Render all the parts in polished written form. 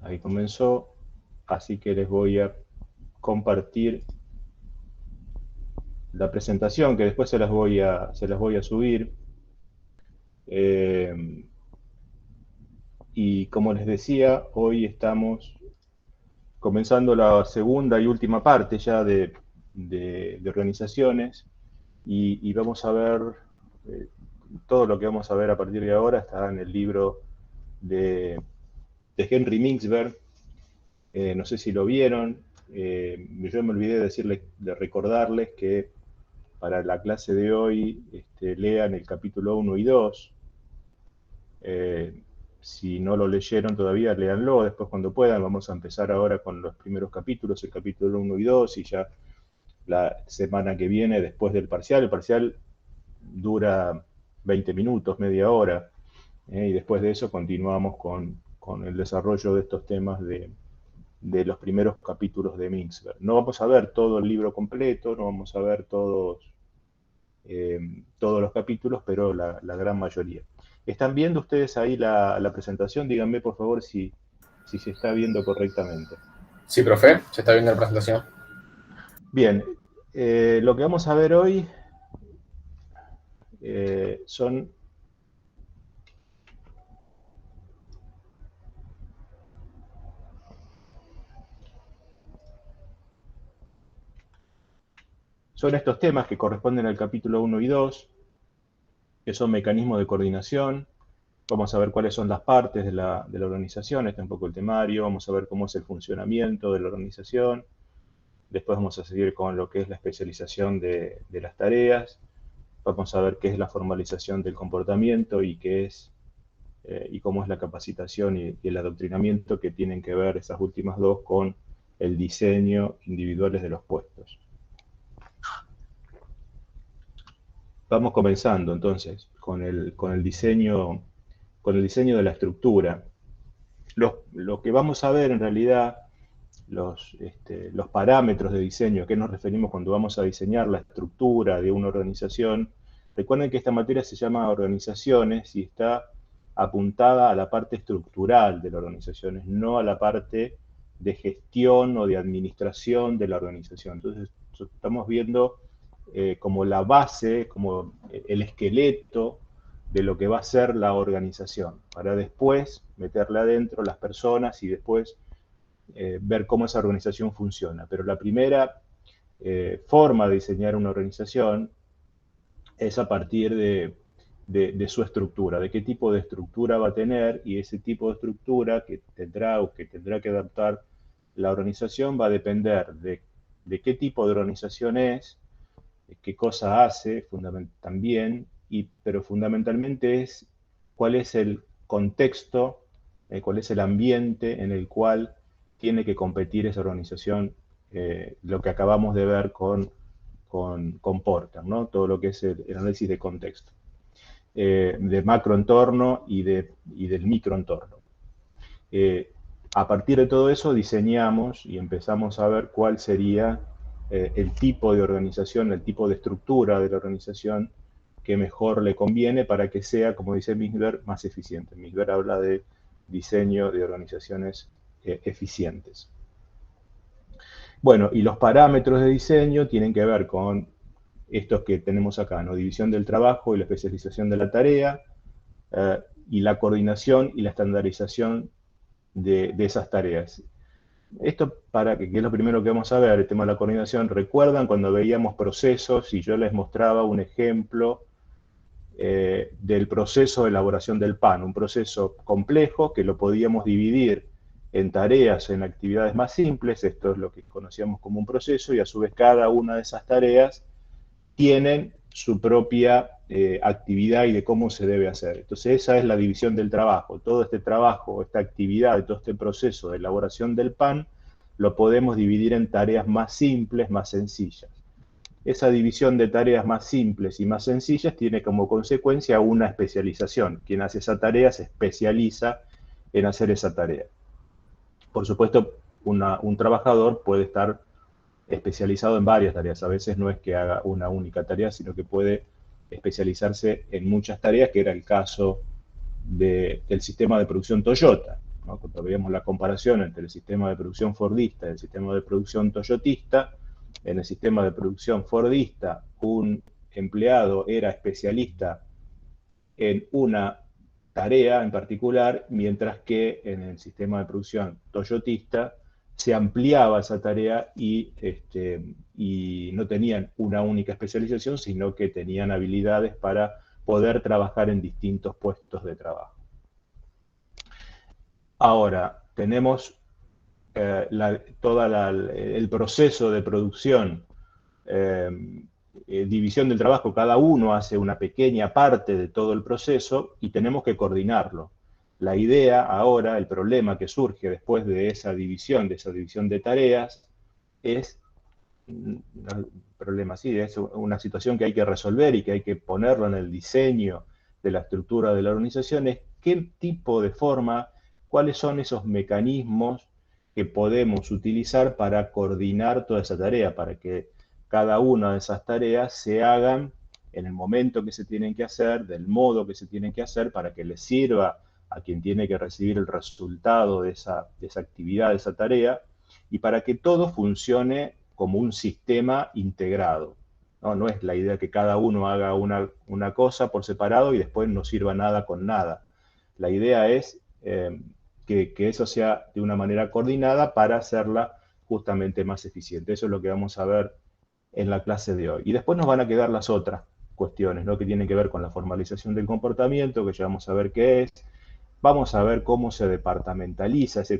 Ahí comenzó, así que les voy a compartir la presentación, que después se las voy a subir. Y como les decía, hoy estamos comenzando la segunda y última parte ya de organizaciones, y vamos a ver, todo lo que vamos a ver a partir de ahora está en el libro de Henry Mintzberg. No sé si lo vieron. Yo me olvidé de recordarles que para la clase de hoy lean el capítulo 1 y 2. Si no lo leyeron todavía, léanlo después cuando puedan. Vamos a empezar ahora con los primeros capítulos, el capítulo 1 y 2, y ya la semana que viene, después del parcial. El parcial dura 20 minutos, media hora, y después de eso continuamos con el desarrollo de estos temas de los primeros capítulos de Mintzberg. No vamos a ver todo el libro completo, no vamos a ver todos los capítulos, pero la gran mayoría. ¿Están viendo ustedes ahí la presentación? Díganme por favor si se está viendo correctamente. Sí, profe, se está viendo la presentación. Bien, lo que vamos a ver hoy son estos temas que corresponden al capítulo 1 y 2, que son mecanismos de coordinación. Vamos a ver cuáles son las partes de la organización, este es un poco el temario. Vamos a ver cómo es el funcionamiento de la organización. Después vamos a seguir con lo que es la especialización de las tareas. Vamos a ver qué es la formalización del comportamiento y cómo es la capacitación y el adoctrinamiento, que tienen que ver esas últimas dos con el diseño individuales de los puestos. Vamos comenzando entonces con el diseño de la estructura. Lo que vamos a ver en realidad, los parámetros de diseño, a qué nos referimos cuando vamos a diseñar la estructura de una organización. Recuerden que esta materia se llama organizaciones y está apuntada a la parte estructural de las organizaciones, no a la parte de gestión o de administración de la organización. Entonces, estamos viendo como la base, como el esqueleto de lo que va a ser la organización, para después meterle adentro las personas y después ver cómo esa organización funciona. Pero la primera forma de diseñar una organización es a partir de su estructura, de qué tipo de estructura va a tener, y ese tipo de estructura que tendrá que adaptar la organización va a depender de qué tipo de organización es, de qué cosa hace también, pero fundamentalmente es cuál es el contexto, cuál es el ambiente en el cual tiene que competir esa organización, lo que acabamos de ver con Porter, ¿no? Todo lo que es el análisis de contexto, de macroentorno y del microentorno. A partir de todo eso diseñamos y empezamos a ver cuál sería el tipo de organización, el tipo de estructura de la organización que mejor le conviene para que sea, como dice Mintzberg, más eficiente. Mintzberg habla de diseño de organizaciones eficientes. Bueno, y los parámetros de diseño tienen que ver con estos que tenemos acá, ¿no? División del trabajo y la especialización de la tarea, y la coordinación y la estandarización de esas tareas. Esto que es lo primero que vamos a ver, el tema de la coordinación. ¿Recuerdan cuando veíamos procesos y yo les mostraba un ejemplo del proceso de elaboración del pan? Un proceso complejo que lo podíamos dividir en tareas, en actividades más simples. Esto es lo que conocíamos como un proceso, y a su vez cada una de esas tareas tienen su propia actividad y de cómo se debe hacer. Entonces esa es la división del trabajo. Todo este trabajo, esta actividad, todo este proceso de elaboración del pan, lo podemos dividir en tareas más simples, más sencillas. Esa división de tareas más simples y más sencillas tiene como consecuencia una especialización. Quien hace esa tarea se especializa en hacer esa tarea. Por supuesto, un trabajador puede estar especializado en varias tareas. A veces no es que haga una única tarea, sino que puede especializarse en muchas tareas, que era el caso del sistema de producción Toyota. ¿no? Cuando veíamos la comparación entre el sistema de producción fordista y el sistema de producción toyotista, en el sistema de producción fordista, un empleado era especialista en una tarea en particular, mientras que en el sistema de producción toyotista se ampliaba esa tarea y no tenían una única especialización, sino que tenían habilidades para poder trabajar en distintos puestos de trabajo. Ahora, tenemos todo el proceso de producción, división del trabajo, cada uno hace una pequeña parte de todo el proceso y tenemos que coordinarlo. La idea ahora, el problema que surge después de esa división de tareas, es un problema, sí, es una situación que hay que resolver y que hay que ponerlo en el diseño de la estructura de la organización, es qué tipo de forma, cuáles son esos mecanismos que podemos utilizar para coordinar toda esa tarea, para que cada una de esas tareas se hagan en el momento que se tienen que hacer, del modo que se tienen que hacer, para que le sirva a quien tiene que recibir el resultado de esa actividad, de esa tarea, y para que todo funcione como un sistema integrado. No es la idea que cada uno haga una cosa por separado y después no sirva nada con nada. La idea es que eso sea de una manera coordinada para hacerla justamente más eficiente. Eso es lo que vamos a ver en la clase de hoy. Y después nos van a quedar las otras cuestiones, ¿no? Que tienen que ver con la formalización del comportamiento, que ya vamos a ver qué es. Vamos a ver cómo se departamentaliza, eh,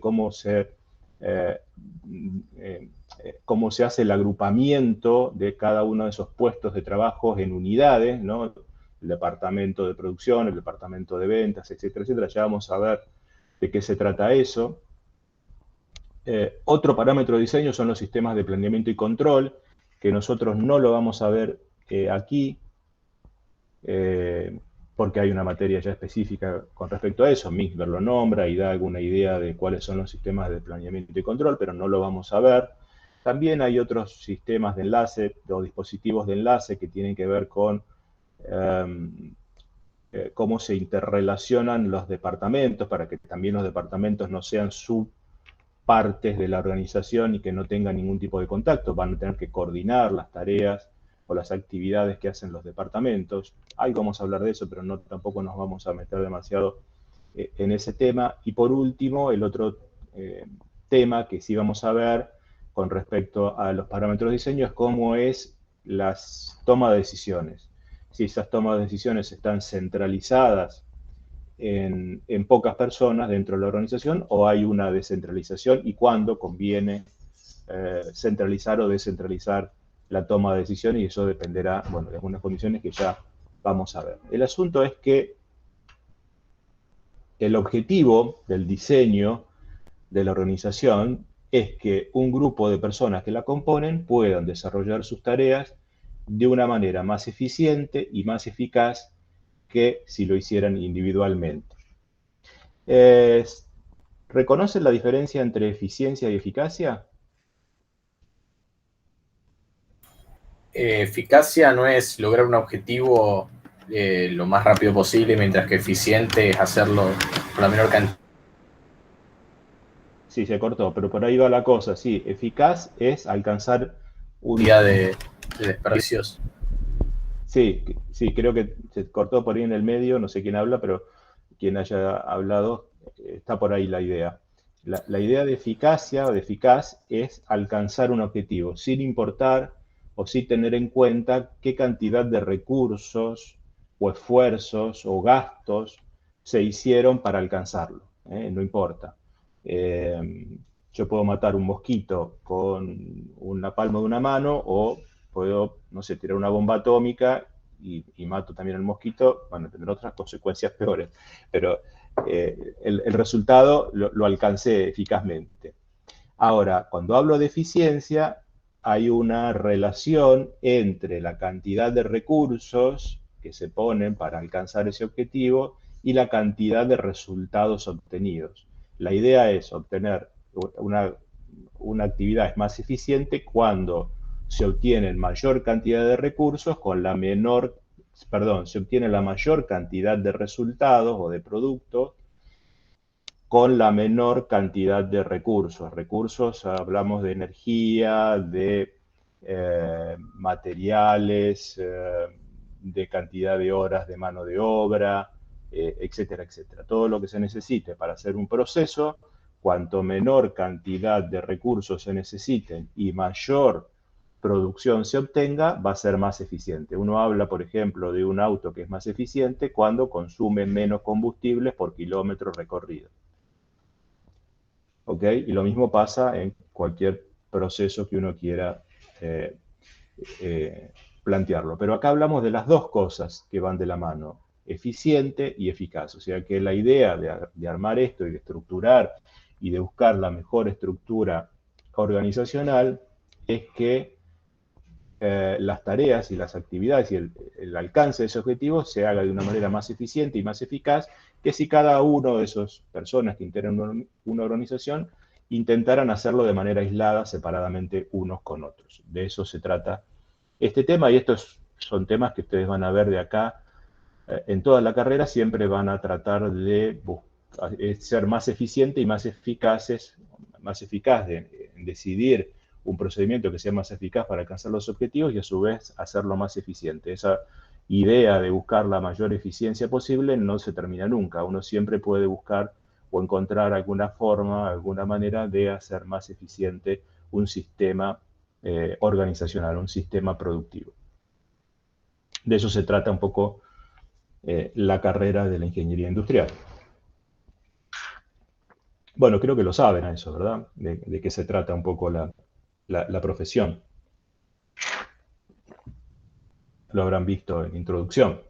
cómo se hace el agrupamiento de cada uno de esos puestos de trabajo en unidades, ¿no? El departamento de producción, el departamento de ventas, etcétera, etcétera. Ya vamos a ver de qué se trata eso. Otro parámetro de diseño son los sistemas de planeamiento y control, que nosotros no lo vamos a ver aquí, porque hay una materia ya específica con respecto a eso. Misber lo nombra y da alguna idea de cuáles son los sistemas de planeamiento y control, pero no lo vamos a ver. También hay otros sistemas de enlace o dispositivos de enlace que tienen que ver con cómo se interrelacionan los departamentos, para que también los departamentos no sean subpartes de la organización y que no tengan ningún tipo de contacto. Van a tener que coordinar las tareas o las actividades que hacen los departamentos. Ahí vamos a hablar de eso, pero tampoco nos vamos a meter demasiado en ese tema. Y por último, el otro tema que sí vamos a ver con respecto a los parámetros de diseño es cómo es las tomas de decisiones. Si esas tomas de decisiones están centralizadas en pocas personas dentro de la organización o hay una descentralización y cuándo conviene centralizar o descentralizar la toma de decisiones, y eso dependerá, bueno, de algunas condiciones que ya vamos a ver. El asunto es que el objetivo del diseño de la organización es que un grupo de personas que la componen puedan desarrollar sus tareas de una manera más eficiente y más eficaz que si lo hicieran individualmente. ¿Reconocen la diferencia entre eficiencia y eficacia? Eficacia no es lograr un objetivo lo más rápido posible, mientras que eficiente es hacerlo con la menor cantidad Sí, se cortó, pero por ahí va la cosa. Sí, eficaz es alcanzar un... de desperdicios. Sí, sí, creo que se cortó por ahí en el medio, no sé quién habla, pero quien haya hablado, está por ahí la idea. La idea de eficacia o de eficaz es alcanzar un objetivo, sin importar o sin tener en cuenta qué cantidad de recursos o esfuerzos o gastos se hicieron para alcanzarlo. No importa. Yo puedo matar un mosquito con una palma de una mano o puedo, no sé, tirar una bomba atómica y mato también al mosquito. Bueno, tendrá otras consecuencias peores, pero el resultado lo alcancé eficazmente. Ahora, cuando hablo de eficiencia, hay una relación entre la cantidad de recursos que se ponen para alcanzar ese objetivo y la cantidad de resultados obtenidos. La idea es obtener una actividad más eficiente cuando se obtiene mayor cantidad de recursos con la menor, perdón, se obtiene la mayor cantidad de resultados o de productos con la menor cantidad de recursos. Recursos, hablamos de energía, de materiales, de cantidad de horas de mano de obra, etcétera, etcétera. Todo lo que se necesite para hacer un proceso, cuanto menor cantidad de recursos se necesiten y mayor producción se obtenga, va a ser más eficiente. Uno habla, por ejemplo, de un auto que es más eficiente cuando consume menos combustible por kilómetro recorrido. ¿Ok? Y lo mismo pasa en cualquier proceso que uno quiera plantearlo. Pero acá hablamos de las dos cosas que van de la mano, eficiente y eficaz. O sea que la idea de armar esto y de estructurar y de buscar la mejor estructura organizacional es que las tareas y las actividades y el alcance de ese objetivo se haga de una manera más eficiente y más eficaz que si cada uno de esas personas que integran una organización intentaran hacerlo de manera aislada, separadamente unos con otros. De eso se trata este tema, y estos son temas que ustedes van a ver de acá en toda la carrera. Siempre van a tratar de ser más eficientes y más eficaces, más eficaz en decidir un procedimiento que sea más eficaz para alcanzar los objetivos y a su vez hacerlo más eficiente. Esa idea de buscar la mayor eficiencia posible no se termina nunca. Uno siempre puede buscar o encontrar alguna forma, alguna manera de hacer más eficiente un sistema organizacional, un sistema productivo. De eso se trata un poco la carrera de la ingeniería industrial. Bueno, creo que lo saben a eso, ¿verdad? De qué se trata un poco la profesión. Lo habrán visto en introducción.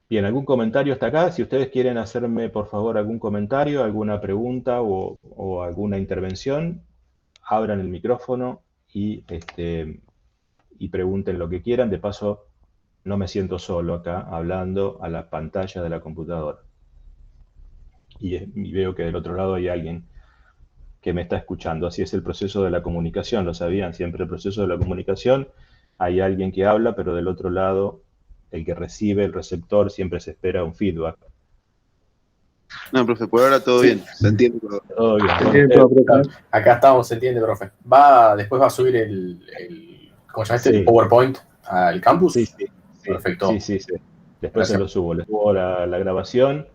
Bien, ¿algún comentario hasta acá? Si ustedes quieren hacerme, por favor, algún comentario, alguna pregunta o alguna intervención, abran el micrófono y pregunten lo que quieran. De paso, no me siento solo acá hablando a la pantalla de la computadora. Y veo que del otro lado hay alguien que me está escuchando. Así es el proceso de la comunicación, lo sabían, siempre el proceso de la comunicación. Hay alguien que habla, pero del otro lado, el que recibe, el receptor, siempre se espera un feedback. No, profe, por ahora todo bien, se entiende todo. Todo bien. Se entiende todo, profe. Acá estamos, se entiende, profe. Después va a subir ¿cómo se llama este? Sí. El PowerPoint al campus. Sí, sí. Perfecto. Sí. Después Gracias. se lo subo. Les subo la grabación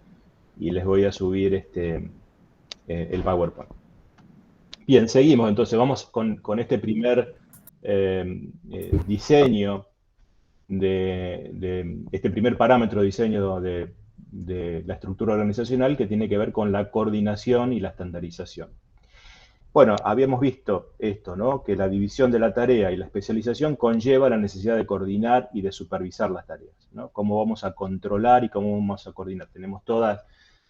y les voy a subir el PowerPoint. Bien, seguimos entonces. Vamos con este primer diseño, este primer parámetro de diseño de la estructura organizacional, que tiene que ver con la coordinación y la estandarización. Bueno, habíamos visto esto, ¿no? Que la división de la tarea y la especialización conlleva la necesidad de coordinar y de supervisar las tareas, ¿no? Cómo vamos a controlar y cómo vamos a coordinar. Tenemos toda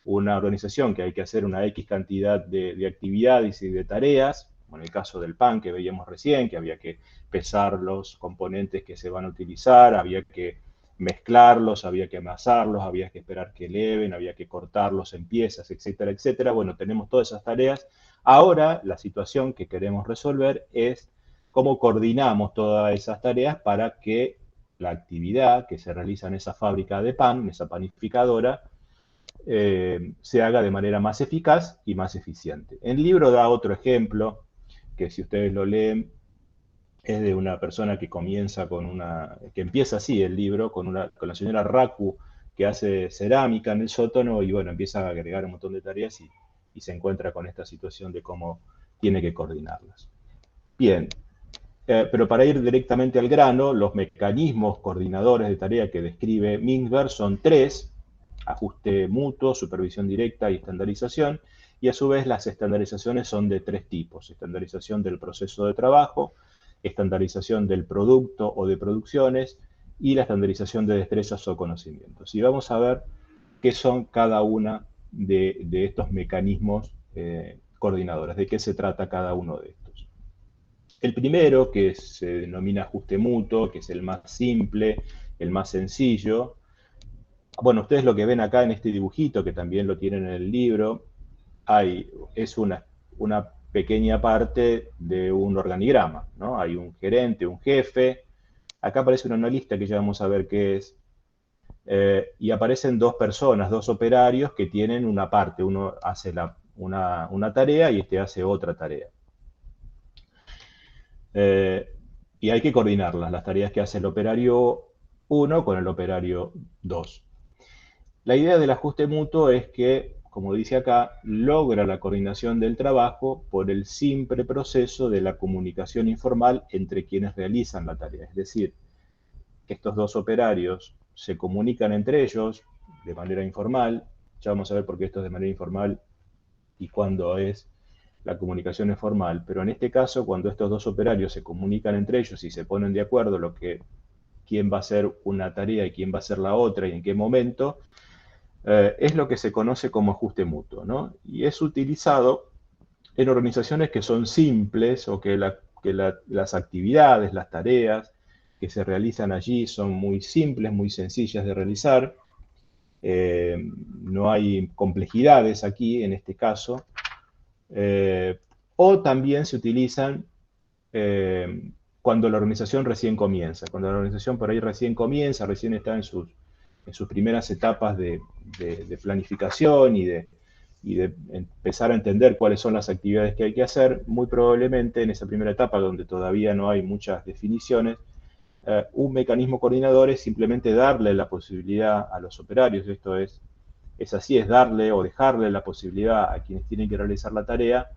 una organización que hay que hacer una X cantidad de actividades y de tareas, como en el caso del pan que veíamos recién, que había que pesar los componentes que se van a utilizar, había que mezclarlos, había que amasarlos, había que esperar que eleven, había que cortarlos en piezas, etcétera, etcétera. Bueno, tenemos todas esas tareas. Ahora, la situación que queremos resolver es cómo coordinamos todas esas tareas para que la actividad que se realiza en esa fábrica de pan, en esa panificadora, se haga de manera más eficaz y más eficiente. El libro da otro ejemplo, que si ustedes lo leen, es de una persona que comienza que empieza así el libro, con la señora Raku, que hace cerámica en el sótano, y bueno, empieza a agregar un montón de tareas y se encuentra con esta situación de cómo tiene que coordinarlas. Bien, pero para ir directamente al grano, los mecanismos coordinadores de tarea que describe Mintzberg son 3: ajuste mutuo, supervisión directa y estandarización, y a su vez las estandarizaciones son de 3 tipos: estandarización del proceso de trabajo, estandarización del producto o de producciones, y la estandarización de destrezas o conocimientos. Y vamos a ver qué son cada una de estos mecanismos coordinadores, de qué se trata cada uno de estos. El primero, que se denomina ajuste mutuo, que es el más simple, el más sencillo. Bueno, ustedes lo que ven acá en este dibujito, que también lo tienen en el libro, es una pequeña parte de un organigrama, ¿no? Hay un gerente, un jefe. Acá aparece un analista que ya vamos a ver qué es. y aparecen dos personas, dos operarios que tienen una parte. Uno hace una tarea y este hace otra tarea. Y hay que coordinarlas, las tareas que hace el operario 1 con el operario 2. La idea del ajuste mutuo es que, como dice acá, logra la coordinación del trabajo por el simple proceso de la comunicación informal entre quienes realizan la tarea. Es decir, que estos dos operarios se comunican entre ellos de manera informal. Ya vamos a ver por qué esto es de manera informal y cuándo es la comunicación es formal, pero en este caso, cuando estos dos operarios se comunican entre ellos y se ponen de acuerdo quién va a hacer una tarea y quién va a hacer la otra y en qué momento, es lo que se conoce como ajuste mutuo, ¿no? Y es utilizado en organizaciones que son simples o que las actividades, las tareas que se realizan allí son muy simples, muy sencillas de realizar. No hay complejidades aquí en este caso. O también se utilizan cuando la organización recién comienza. Cuando la organización por ahí recién comienza, recién está en sus primeras etapas de planificación y de empezar a entender cuáles son las actividades que hay que hacer, muy probablemente en esa primera etapa donde todavía no hay muchas definiciones, un mecanismo coordinador es simplemente darle la posibilidad a los operarios, esto es así, es darle o dejarle la posibilidad a quienes tienen que realizar la tarea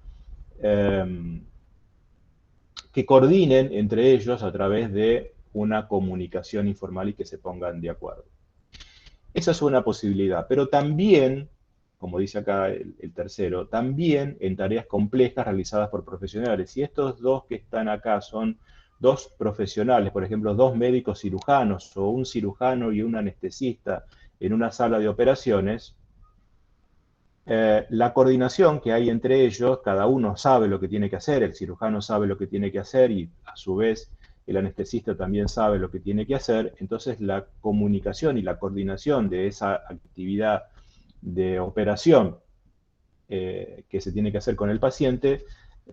que coordinen entre ellos a través de una comunicación informal y que se pongan de acuerdo. Esa es una posibilidad, pero también, como dice acá el tercero, también en tareas complejas realizadas por profesionales. Y estos dos que están acá son dos profesionales, por ejemplo, dos médicos cirujanos o un cirujano y un anestesista en una sala de operaciones. La coordinación que hay entre ellos, cada uno sabe lo que tiene que hacer, el cirujano sabe lo que tiene que hacer y a su vez el anestesista también sabe lo que tiene que hacer, entonces la comunicación y la coordinación de esa actividad de operación que se tiene que hacer con el paciente,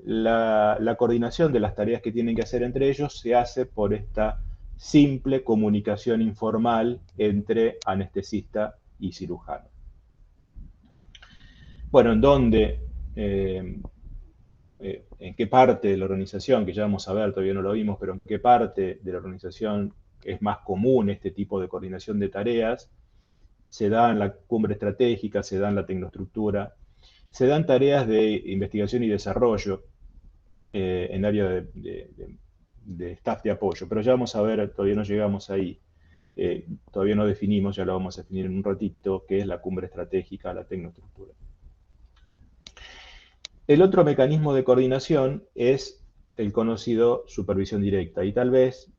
la coordinación de las tareas que tienen que hacer entre ellos se hace por esta simple comunicación informal entre anestesista y cirujano. Bueno, en qué parte de la organización, que ya vamos a ver, todavía no lo vimos, pero en qué parte de la organización es más común este tipo de coordinación de tareas, se da en la cumbre estratégica, se da en la tecnoestructura, se dan tareas de investigación y desarrollo en área de staff de apoyo, pero ya vamos a ver, todavía no llegamos ahí, todavía no definimos, ya lo vamos a definir en un ratito, qué es la cumbre estratégica, la tecnoestructura. El otro mecanismo de coordinación es el conocido supervisión directa y tal vez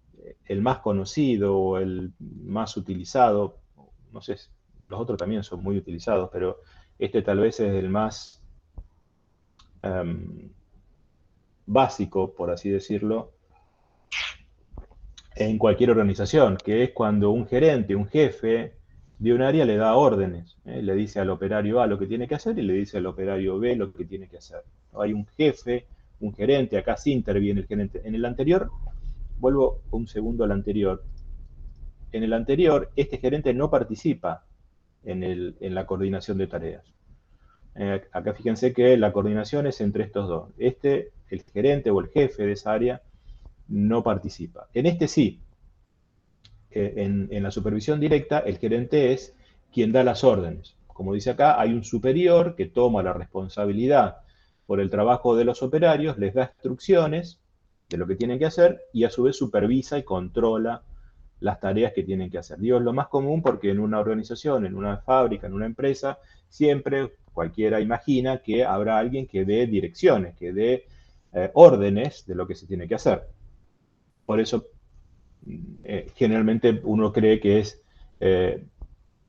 el más conocido o el más utilizado, no sé, los otros también son muy utilizados, pero este tal vez es el más básico, por así decirlo, en cualquier organización, que es cuando un gerente, un jefe de un área le da órdenes, le dice al operario A lo que tiene que hacer y le dice al operario B lo que tiene que hacer. Hay un jefe, un gerente, acá sí interviene el gerente. En el anterior, vuelvo un segundo al anterior, en el anterior este gerente no participa en la coordinación de tareas. Acá fíjense que la coordinación es entre estos dos. El gerente o el jefe de esa área, no participa. En este sí. En la supervisión directa, el gerente es quien da las órdenes. Como dice acá, hay un superior que toma la responsabilidad por el trabajo de los operarios, les da instrucciones de lo que tienen que hacer y a su vez supervisa y controla las tareas que tienen que hacer. Digo, es lo más común porque en una organización, en una fábrica, en una empresa, siempre cualquiera imagina que habrá alguien que dé direcciones, que dé órdenes de lo que se tiene que hacer. Por eso, generalmente uno cree que es tal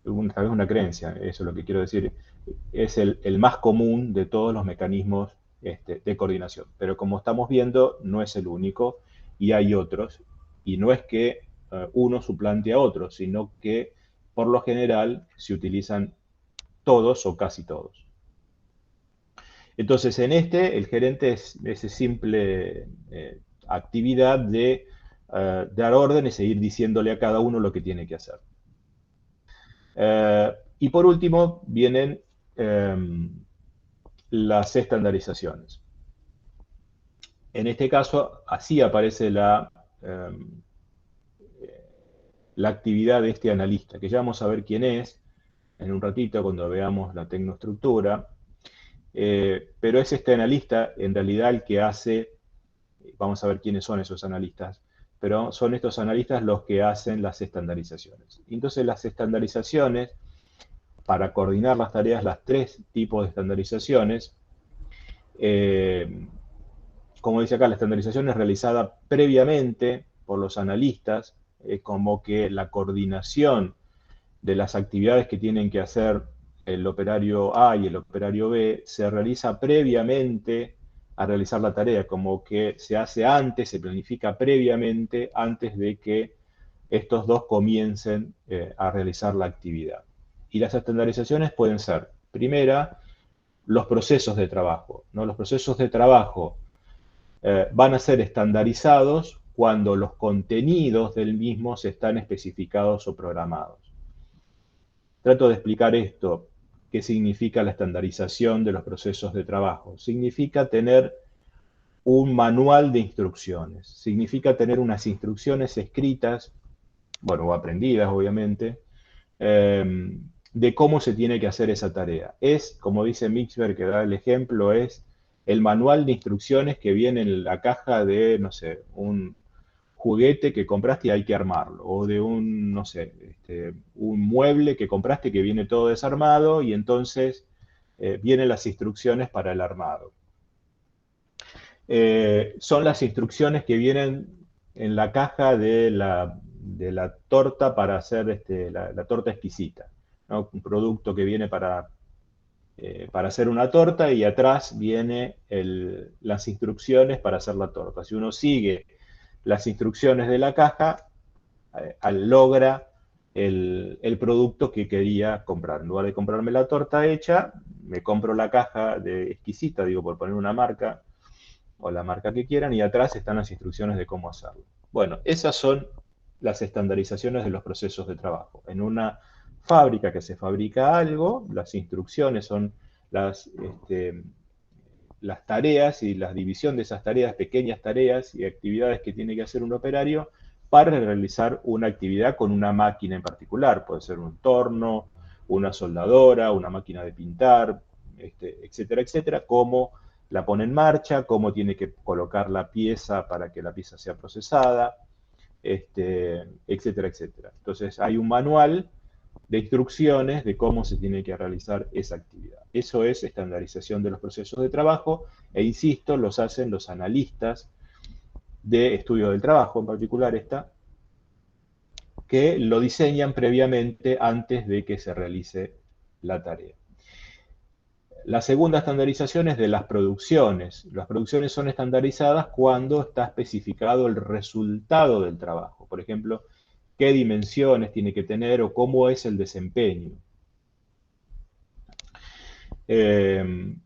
vez una creencia, eso es lo que quiero decir, es el más común de todos los mecanismos de coordinación. Pero como estamos viendo, no es el único y hay otros. Y no es que uno suplante a otro, sino que por lo general se utilizan todos o casi todos. Entonces, en el gerente es esa simple actividad de dar órdenes e ir diciéndole a cada uno lo que tiene que hacer. Y por último vienen las estandarizaciones. En este caso, así aparece la actividad de este analista, que ya vamos a ver quién es en un ratito cuando veamos la tecnoestructura, pero es este analista en realidad el que hace, vamos a ver quiénes son esos analistas, pero son estos analistas los que hacen las estandarizaciones. Entonces las estandarizaciones, para coordinar las tareas, las tres tipos de estandarizaciones, como dice acá, la estandarización es realizada previamente por los analistas, como que la coordinación de las actividades que tienen que hacer el operario A y el operario B se realiza previamente a realizar la tarea, como que se hace antes, se planifica previamente antes de que estos dos comiencen a realizar la actividad. Y las estandarizaciones pueden ser, primera, los procesos de trabajo, ¿no? Los procesos de trabajo van a ser estandarizados cuando los contenidos del mismo se están especificados o programados. Trato de explicar esto. ¿Qué significa la estandarización de los procesos de trabajo? Significa tener un manual de instrucciones. Significa tener unas instrucciones escritas, bueno, o aprendidas, obviamente, de cómo se tiene que hacer esa tarea. Es, como dice Mixberg, que da el ejemplo, es el manual de instrucciones que viene en la caja de, no sé, un juguete que compraste y hay que armarlo, o de un, no sé, un mueble que compraste que viene todo desarmado y entonces vienen las instrucciones para el armado. Son las instrucciones que vienen en la caja de la torta para hacer la torta exquisita, ¿no? Un producto que viene para hacer una torta y atrás viene las instrucciones para hacer la torta. Si uno sigue las instrucciones de la caja, logra el producto que quería comprar. En lugar de comprarme la torta hecha, me compro la caja de exquisita, digo, por poner una marca, o la marca que quieran, y atrás están las instrucciones de cómo hacerlo. Bueno, esas son las estandarizaciones de los procesos de trabajo. En una fábrica que se fabrica algo, las instrucciones son las tareas y la división de esas tareas, pequeñas tareas y actividades que tiene que hacer un operario para realizar una actividad con una máquina en particular. Puede ser un torno, una soldadora, una máquina de pintar, etcétera, etcétera, cómo la pone en marcha, cómo tiene que colocar la pieza para que la pieza sea procesada, etcétera, etcétera. Entonces hay un manual de instrucciones de cómo se tiene que realizar esa actividad. Eso es estandarización de los procesos de trabajo, e insisto, los hacen los analistas de estudio del trabajo, en particular que lo diseñan previamente antes de que se realice la tarea. La segunda estandarización es de las producciones. Las producciones son estandarizadas cuando está especificado el resultado del trabajo. Por ejemplo, qué dimensiones tiene que tener o cómo es el desempeño. En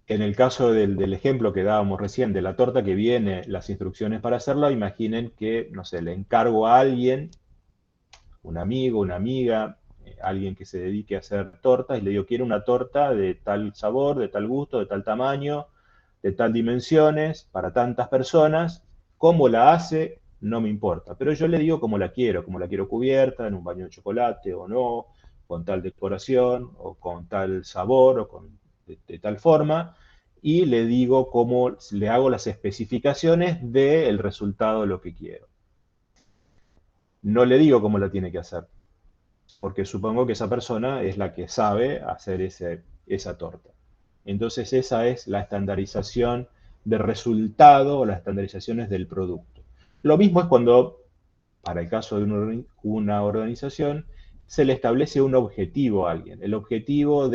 el caso del ejemplo que dábamos recién de la torta que viene, las instrucciones para hacerlo, imaginen que, no sé, le encargo a alguien, un amigo, una amiga, alguien que se dedique a hacer tortas, y le digo, quiero una torta de tal sabor, de tal gusto, de tal tamaño, de tal dimensiones, para tantas personas. ¿Cómo la hace? No me importa, pero yo le digo cómo la quiero cubierta, en un baño de chocolate o no, con tal decoración, o con tal sabor, o de tal forma, y le digo cómo, le hago las especificaciones del resultado de lo que quiero. No le digo cómo la tiene que hacer, porque supongo que esa persona es la que sabe hacer esa torta. Entonces esa es la estandarización del resultado o las estandarizaciones del producto. Lo mismo es cuando, para el caso de una organización, se le establece un objetivo a alguien. El objetivo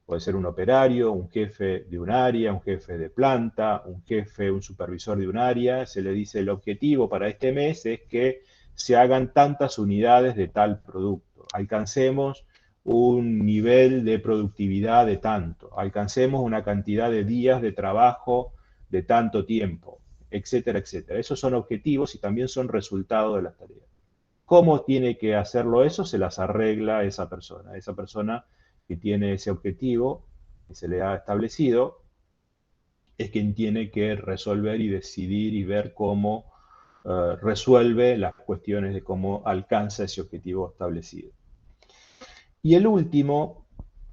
puede ser un operario, un jefe de un área, un jefe de planta, un supervisor de un área. Se le dice el objetivo para este mes es que se hagan tantas unidades de tal producto. Alcancemos un nivel de productividad de tanto. Alcancemos una cantidad de días de trabajo de tanto tiempo, etcétera, etcétera. Esos son objetivos y también son resultados de las tareas. ¿Cómo tiene que hacerlo eso? Se las arregla esa persona. Esa persona que tiene ese objetivo, que se le ha establecido, es quien tiene que resolver y decidir y ver cómo resuelve las cuestiones de cómo alcanza ese objetivo establecido. Y el último,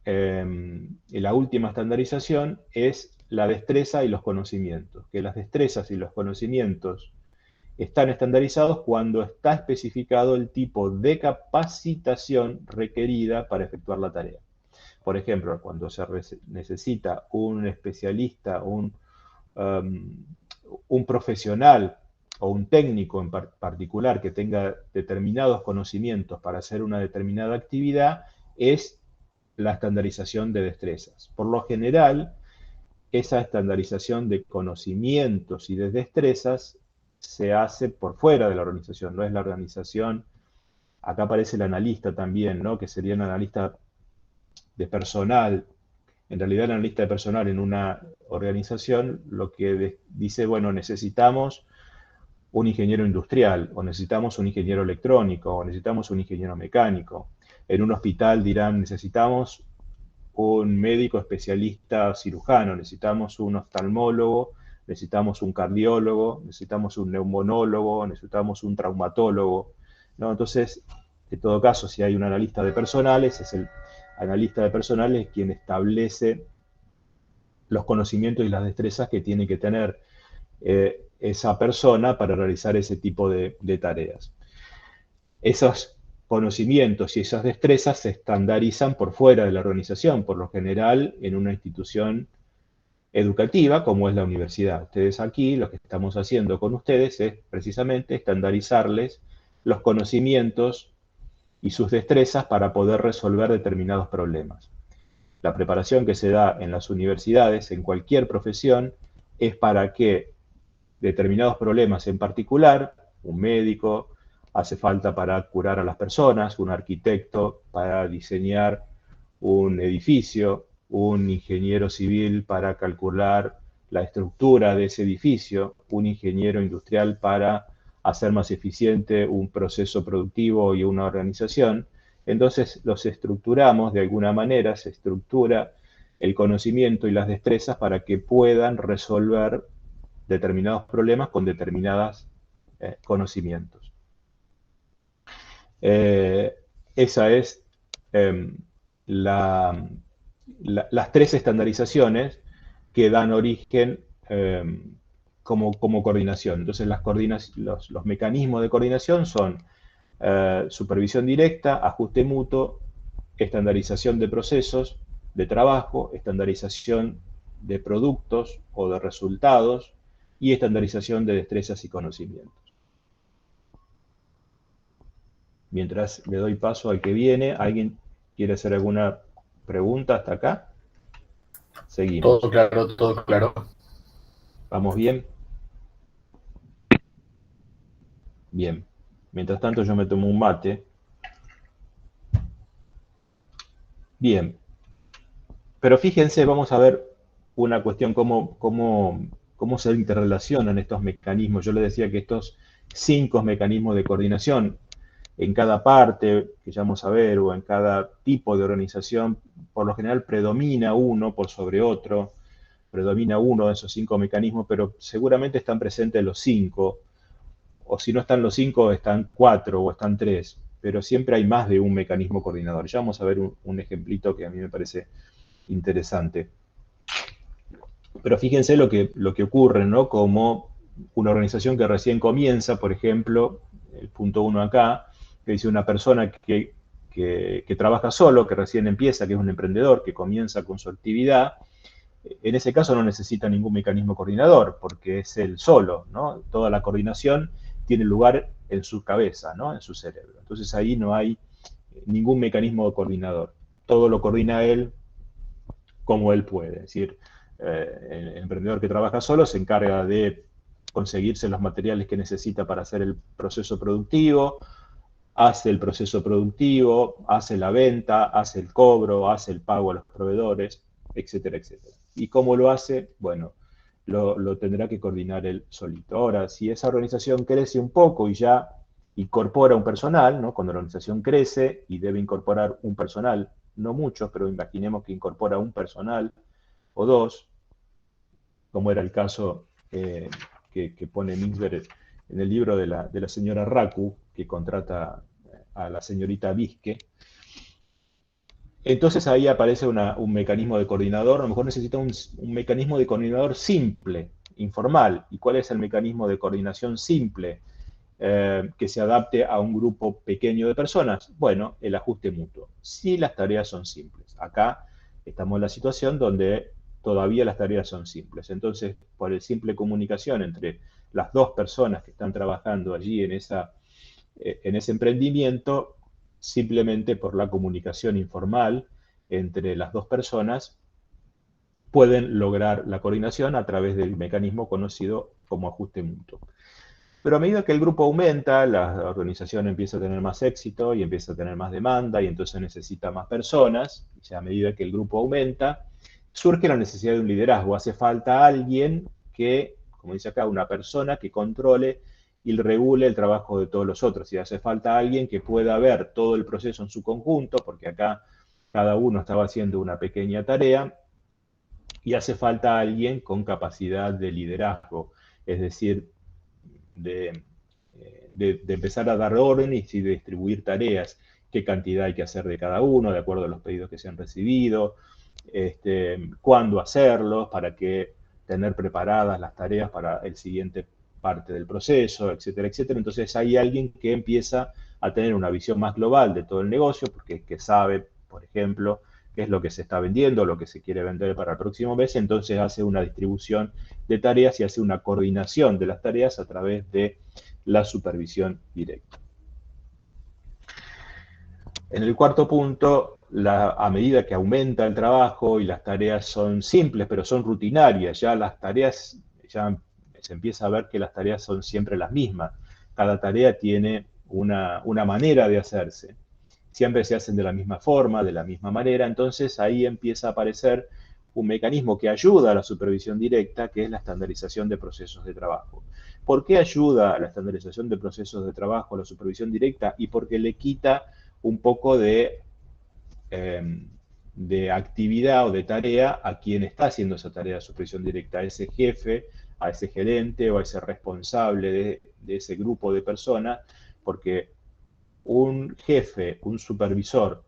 la última estandarización es la destreza y los conocimientos, que las destrezas y los conocimientos están estandarizados cuando está especificado el tipo de capacitación requerida para efectuar la tarea. Por ejemplo, cuando se necesita un especialista, un profesional o un técnico en particular que tenga determinados conocimientos para hacer una determinada actividad, es la estandarización de destrezas. Por lo general, esa estandarización de conocimientos y de destrezas se hace por fuera de la organización, no es la organización. Acá aparece el analista también, ¿no? Que sería un analista de personal. En realidad, el analista de personal en una organización lo que dice, bueno, necesitamos un ingeniero industrial, o necesitamos un ingeniero electrónico, o necesitamos un ingeniero mecánico. En un hospital dirán, necesitamos un médico especialista cirujano, necesitamos un oftalmólogo, necesitamos un cardiólogo, necesitamos un neumonólogo, necesitamos un traumatólogo, ¿no? Entonces, en todo caso, si hay un analista de personales, es el analista de personales quien establece los conocimientos y las destrezas que tiene que tener esa persona para realizar ese tipo de tareas. Esos conocimientos y esas destrezas se estandarizan por fuera de la organización, por lo general en una institución educativa como es la universidad. Ustedes aquí, lo que estamos haciendo con ustedes es precisamente estandarizarles los conocimientos y sus destrezas para poder resolver determinados problemas. La preparación que se da en las universidades, en cualquier profesión, es para que determinados problemas en particular, un médico hace falta para curar a las personas, un arquitecto para diseñar un edificio, un ingeniero civil para calcular la estructura de ese edificio, un ingeniero industrial para hacer más eficiente un proceso productivo y una organización. Entonces los estructuramos de alguna manera, se estructura el conocimiento y las destrezas para que puedan resolver determinados problemas con determinados conocimientos. Esa es las tres estandarizaciones que dan origen como coordinación. Entonces los mecanismos de coordinación son supervisión directa, ajuste mutuo, estandarización de procesos de trabajo, estandarización de productos o de resultados y estandarización de destrezas y conocimientos. Mientras le doy paso al que viene, ¿alguien quiere hacer alguna pregunta hasta acá? Seguimos. Todo claro, todo claro. ¿Vamos bien? Bien. Mientras tanto yo me tomo un mate. Bien. Pero fíjense, vamos a ver una cuestión, cómo se interrelacionan estos mecanismos. Yo les decía que estos 5 mecanismos de coordinación en cada parte que ya vamos a ver, o en cada tipo de organización, por lo general predomina uno por sobre otro, predomina uno de esos 5 mecanismos, pero seguramente están presentes los 5, o si no están los 5, están 4 o están 3, pero siempre hay más de un mecanismo coordinador. Ya vamos a ver un ejemplito que a mí me parece interesante. Pero fíjense lo que ocurre, ¿no? Como una organización que recién comienza, por ejemplo, el punto 1 acá, que dice una persona que trabaja solo, que recién empieza, que es un emprendedor, que comienza con su actividad, en ese caso no necesita ningún mecanismo coordinador, porque es él solo, ¿no? Toda la coordinación tiene lugar en su cabeza, ¿no? En su cerebro. Entonces ahí no hay ningún mecanismo coordinador. Todo lo coordina él como él puede. Es decir, el emprendedor que trabaja solo se encarga de conseguirse los materiales que necesita para hacer el proceso productivo, hace el proceso productivo, hace la venta, hace el cobro, hace el pago a los proveedores, etcétera, etcétera. ¿Y cómo lo hace? Bueno, lo tendrá que coordinar él solito. Ahora, si esa organización crece un poco y ya incorpora un personal, ¿no? Cuando la organización crece y debe incorporar un personal, no muchos, pero imaginemos que incorpora un personal o dos, como era el caso que pone Mintzberg en el libro de la señora Raku, que contrata a la señorita Viske. Entonces ahí aparece un mecanismo de coordinador, a lo mejor necesita un mecanismo de coordinador simple, informal. ¿Y cuál es el mecanismo de coordinación simple que se adapte a un grupo pequeño de personas? Bueno, el ajuste mutuo, si las tareas son simples. Acá estamos en la situación donde todavía las tareas son simples. Entonces, por el simple comunicación entre las dos personas que están trabajando allí en ese emprendimiento, simplemente por la comunicación informal entre las dos personas, pueden lograr la coordinación a través del mecanismo conocido como ajuste mutuo. Pero a medida que el grupo aumenta, la organización empieza a tener más éxito y empieza a tener más demanda y entonces necesita más personas. Y a medida que el grupo aumenta, surge la necesidad de un liderazgo. Hace falta alguien que, como dice acá, una persona que controle y regule el trabajo de todos los otros. Y hace falta alguien que pueda ver todo el proceso en su conjunto, porque acá cada uno estaba haciendo una pequeña tarea, y hace falta alguien con capacidad de liderazgo, es decir, de empezar a dar órdenes y de distribuir tareas, qué cantidad hay que hacer de cada uno, de acuerdo a los pedidos que se han recibido, cuándo hacerlos, para que tener preparadas las tareas para el siguiente parte del proceso, etcétera, etcétera. Entonces hay alguien que empieza a tener una visión más global de todo el negocio, porque que sabe, por ejemplo, qué es lo que se está vendiendo, lo que se quiere vender para el próximo mes, entonces hace una distribución de tareas y hace una coordinación de las tareas a través de la supervisión directa. En el cuarto punto, a medida que aumenta el trabajo y las tareas son simples, pero son rutinarias, ya las tareas, ya se empieza a ver que las tareas son siempre las mismas. Cada tarea tiene una manera de hacerse. Siempre se hacen de la misma forma, de la misma manera, entonces ahí empieza a aparecer un mecanismo que ayuda a la supervisión directa, que es la estandarización de procesos de trabajo. ¿Por qué ayuda a la estandarización de procesos de trabajo a la supervisión directa? Y porque le quita un poco de actividad o de tarea a quien está haciendo esa tarea de supervisión directa, a ese jefe, a ese gerente o a ese responsable de ese grupo de personas, porque un jefe, un supervisor,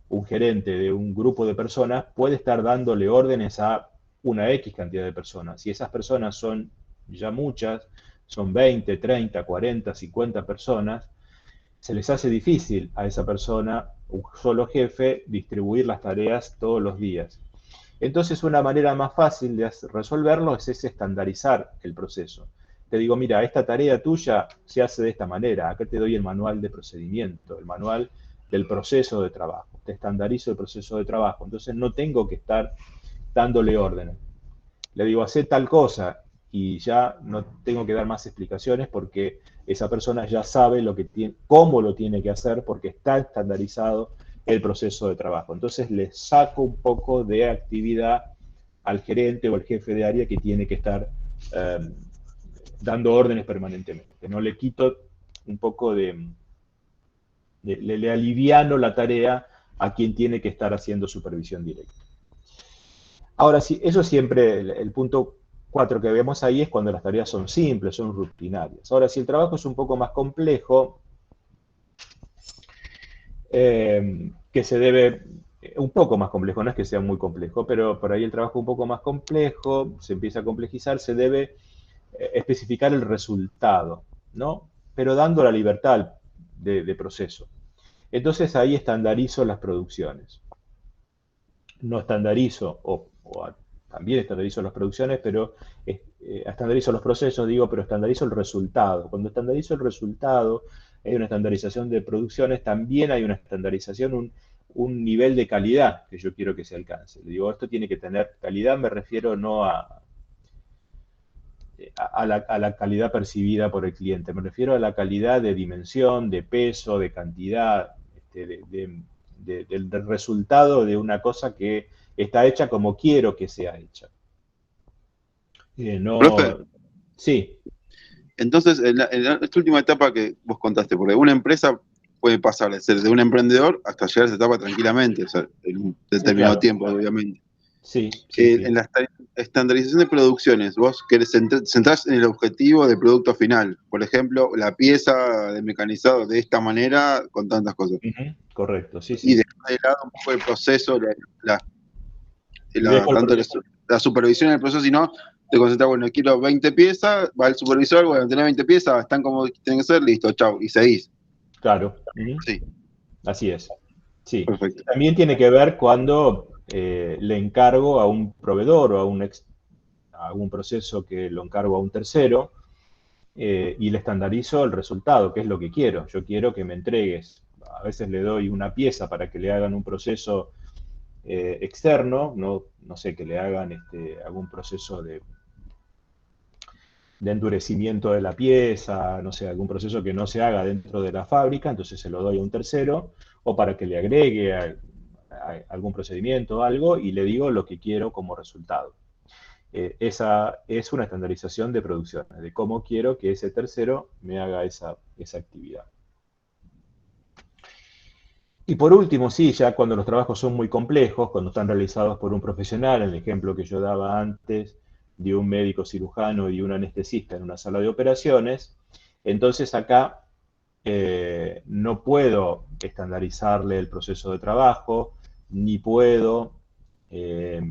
un gerente de un grupo de personas puede estar dándole órdenes a una X cantidad de personas. Y esas personas son ya muchas, son 20, 30, 40, 50 personas. Se les hace difícil a esa persona, un solo jefe, distribuir las tareas todos los días. Entonces, una manera más fácil de resolverlo es estandarizar el proceso. Te digo, mira, esta tarea tuya se hace de esta manera. Acá te doy el manual de procedimiento, el manual del proceso de trabajo. Te estandarizo el proceso de trabajo. Entonces no tengo que estar dándole órdenes. Le digo, hacé tal cosa y ya no tengo que dar más explicaciones porque esa persona ya sabe cómo lo tiene que hacer porque está estandarizado el proceso de trabajo. Entonces le saco un poco de actividad al gerente o al jefe de área que tiene que estar dando órdenes permanentemente. No le quito un poco le aliviano la tarea a quien tiene que estar haciendo supervisión directa. Ahora sí, eso siempre, el punto 4 que vemos ahí es cuando las tareas son simples, son rutinarias. Ahora, si el trabajo es un poco más complejo, que se debe, un poco más complejo, no es que sea muy complejo, pero por ahí el trabajo un poco más complejo, se empieza a complejizar, se debe especificar el resultado, ¿no? Pero dando la libertad de proceso. Entonces ahí estandarizo las producciones. No estandarizo, también estandarizo las producciones, pero estandarizo los procesos, digo, pero estandarizo el resultado. Cuando estandarizo el resultado, hay una estandarización de producciones, también hay una estandarización, un nivel de calidad que yo quiero que se alcance. Le digo, esto tiene que tener calidad, me refiero no a la calidad percibida por el cliente, me refiero a la calidad de dimensión, de peso, de cantidad, del resultado de una cosa que está hecha como quiero que sea hecha. Profe, Sí. Entonces, esta última etapa que vos contaste, porque una empresa puede pasar de ser de un emprendedor hasta llegar a esa etapa tranquilamente, o sea, en un Sí, determinado claro. tiempo, obviamente. Sí, sí, sí. En la estandarización de producciones, vos querés centrás en el objetivo del producto final. Por ejemplo, la pieza de mecanizado de esta manera, con tantas cosas. Ujú, correcto, sí, Y sí. dejar de lado un poco el proceso, la, Y dejo el tanto proceso. la supervisión del proceso, sino te concentras, bueno, quiero 20 piezas, va el supervisor, bueno, tenés 20 piezas, están como tienen que ser, listo, chau, y seguís. Claro. Ujú, Sí, así es. Sí. perfecto. También tiene que ver cuando le encargo a un proveedor o a un proceso que lo encargo a un tercero y le estandarizo el resultado, que es lo que quiero. Yo quiero que me entregues. A veces le doy una pieza para que le hagan un proceso externo, no sé, que le hagan algún proceso de endurecimiento de la pieza, no sé, algún proceso que no se haga dentro de la fábrica, entonces se lo doy a un tercero, o para que le agregue algún procedimiento o algo y le digo lo que quiero como resultado. Esa es una estandarización de producción, de cómo quiero que ese tercero me haga esa actividad. Y por último, sí, ya cuando los trabajos son muy complejos, cuando están realizados por un profesional, en el ejemplo que yo daba antes de un médico cirujano y un anestesista en una sala de operaciones, entonces acá no puedo estandarizarle el proceso de trabajo, ni puedo eh,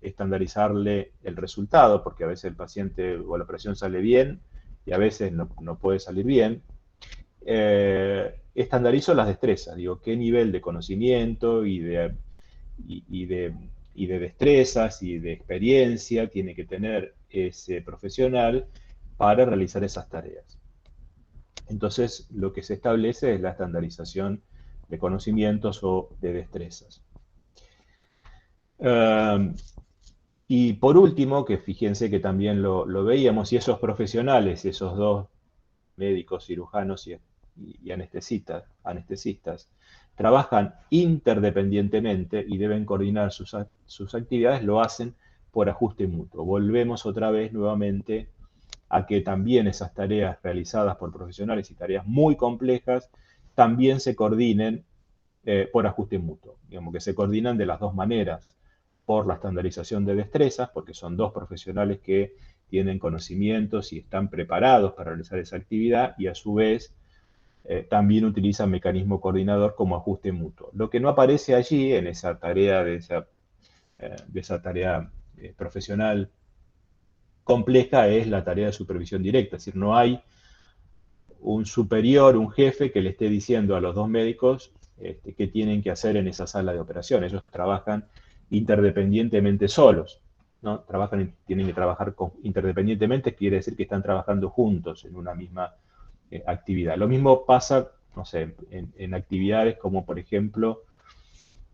estandarizarle el resultado, porque a veces el paciente o la operación sale bien y a veces no puede salir bien. Estandarizo las destrezas, digo, qué nivel de conocimiento y, y de, y de destrezas y de experiencia tiene que tener ese profesional para realizar esas tareas. Entonces, lo que se establece es la estandarización de conocimientos o de destrezas. Y por último, que fíjense que también lo veíamos, y esos profesionales, esos dos médicos, cirujanos y anestesistas, trabajan interdependientemente y deben coordinar sus actividades, lo hacen por ajuste mutuo. Volvemos otra vez nuevamente a que también esas tareas realizadas por profesionales y tareas muy complejas también se coordinen por ajuste mutuo. Digamos que se coordinan de las dos maneras, por la estandarización de destrezas, porque son dos profesionales que tienen conocimientos y están preparados para realizar esa actividad y a su vez también utilizan mecanismo coordinador como ajuste mutuo. Lo que no aparece allí en esa tarea de esa tarea profesional compleja es la tarea de supervisión directa, es decir, no hay un superior, un jefe que le esté diciendo a los dos médicos qué tienen que hacer en esa sala de operaciones. Ellos trabajan interdependientemente solos, ¿no? Tienen que trabajar interdependientemente, quiere decir que están trabajando juntos en una misma actividad. Lo mismo pasa, no sé, en actividades como, por ejemplo,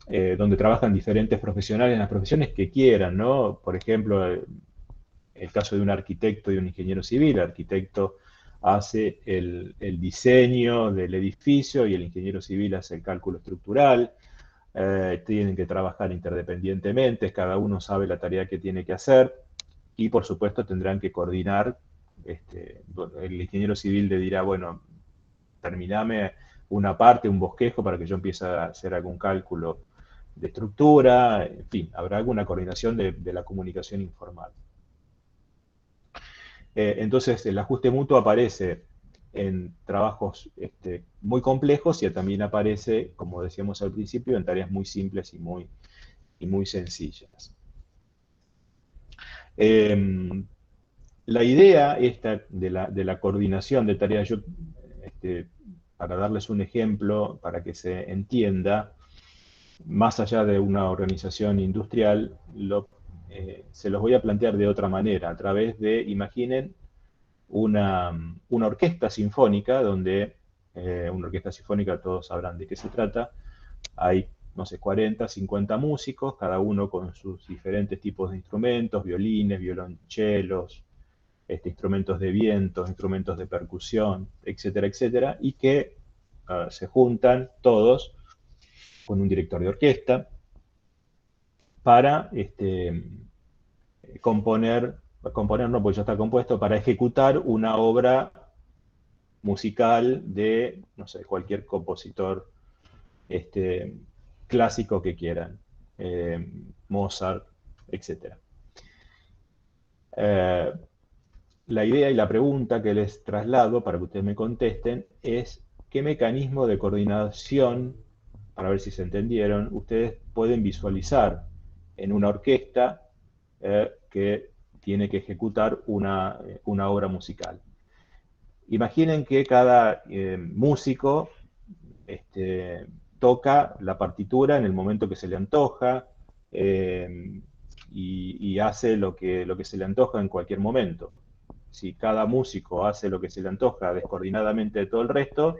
donde trabajan diferentes profesionales en las profesiones que quieran, ¿no? Por ejemplo, el caso de un arquitecto y un ingeniero civil. El arquitecto hace el diseño del edificio y el ingeniero civil hace el cálculo estructural. Tienen que trabajar interdependientemente, cada uno sabe la tarea que tiene que hacer y por supuesto tendrán que coordinar. El ingeniero civil le dirá, bueno, terminame una parte, un bosquejo para que yo empiece a hacer algún cálculo de estructura, en fin, habrá alguna coordinación de la comunicación informal. Entonces, el ajuste mutuo aparece en trabajos muy complejos y también aparece, como decíamos al principio, en tareas muy simples y muy sencillas. La idea esta de la coordinación de tareas, para darles un ejemplo, para que se entienda, más allá de una organización industrial, se los voy a plantear de otra manera, a través de, imaginen, una orquesta sinfónica, donde una orquesta sinfónica todos sabrán de qué se trata, hay, no sé, 40, 50 músicos, cada uno con sus diferentes tipos de instrumentos, violines, violonchelos, instrumentos de viento, instrumentos de percusión, etcétera, etcétera, y que se juntan todos con un director de orquesta para componer componer no, porque ya está compuesto, para ejecutar una obra musical de, no sé, cualquier compositor clásico que quieran, Mozart, etc. La idea y la pregunta que les traslado para que ustedes me contesten es qué mecanismo de coordinación, para ver si se entendieron, ustedes pueden visualizar en una orquesta que tiene que ejecutar una obra musical. Imaginen que cada músico toca la partitura en el momento que se le antoja y hace lo que se le antoja en cualquier momento. Si cada músico hace lo que se le antoja descoordinadamente de todo el resto,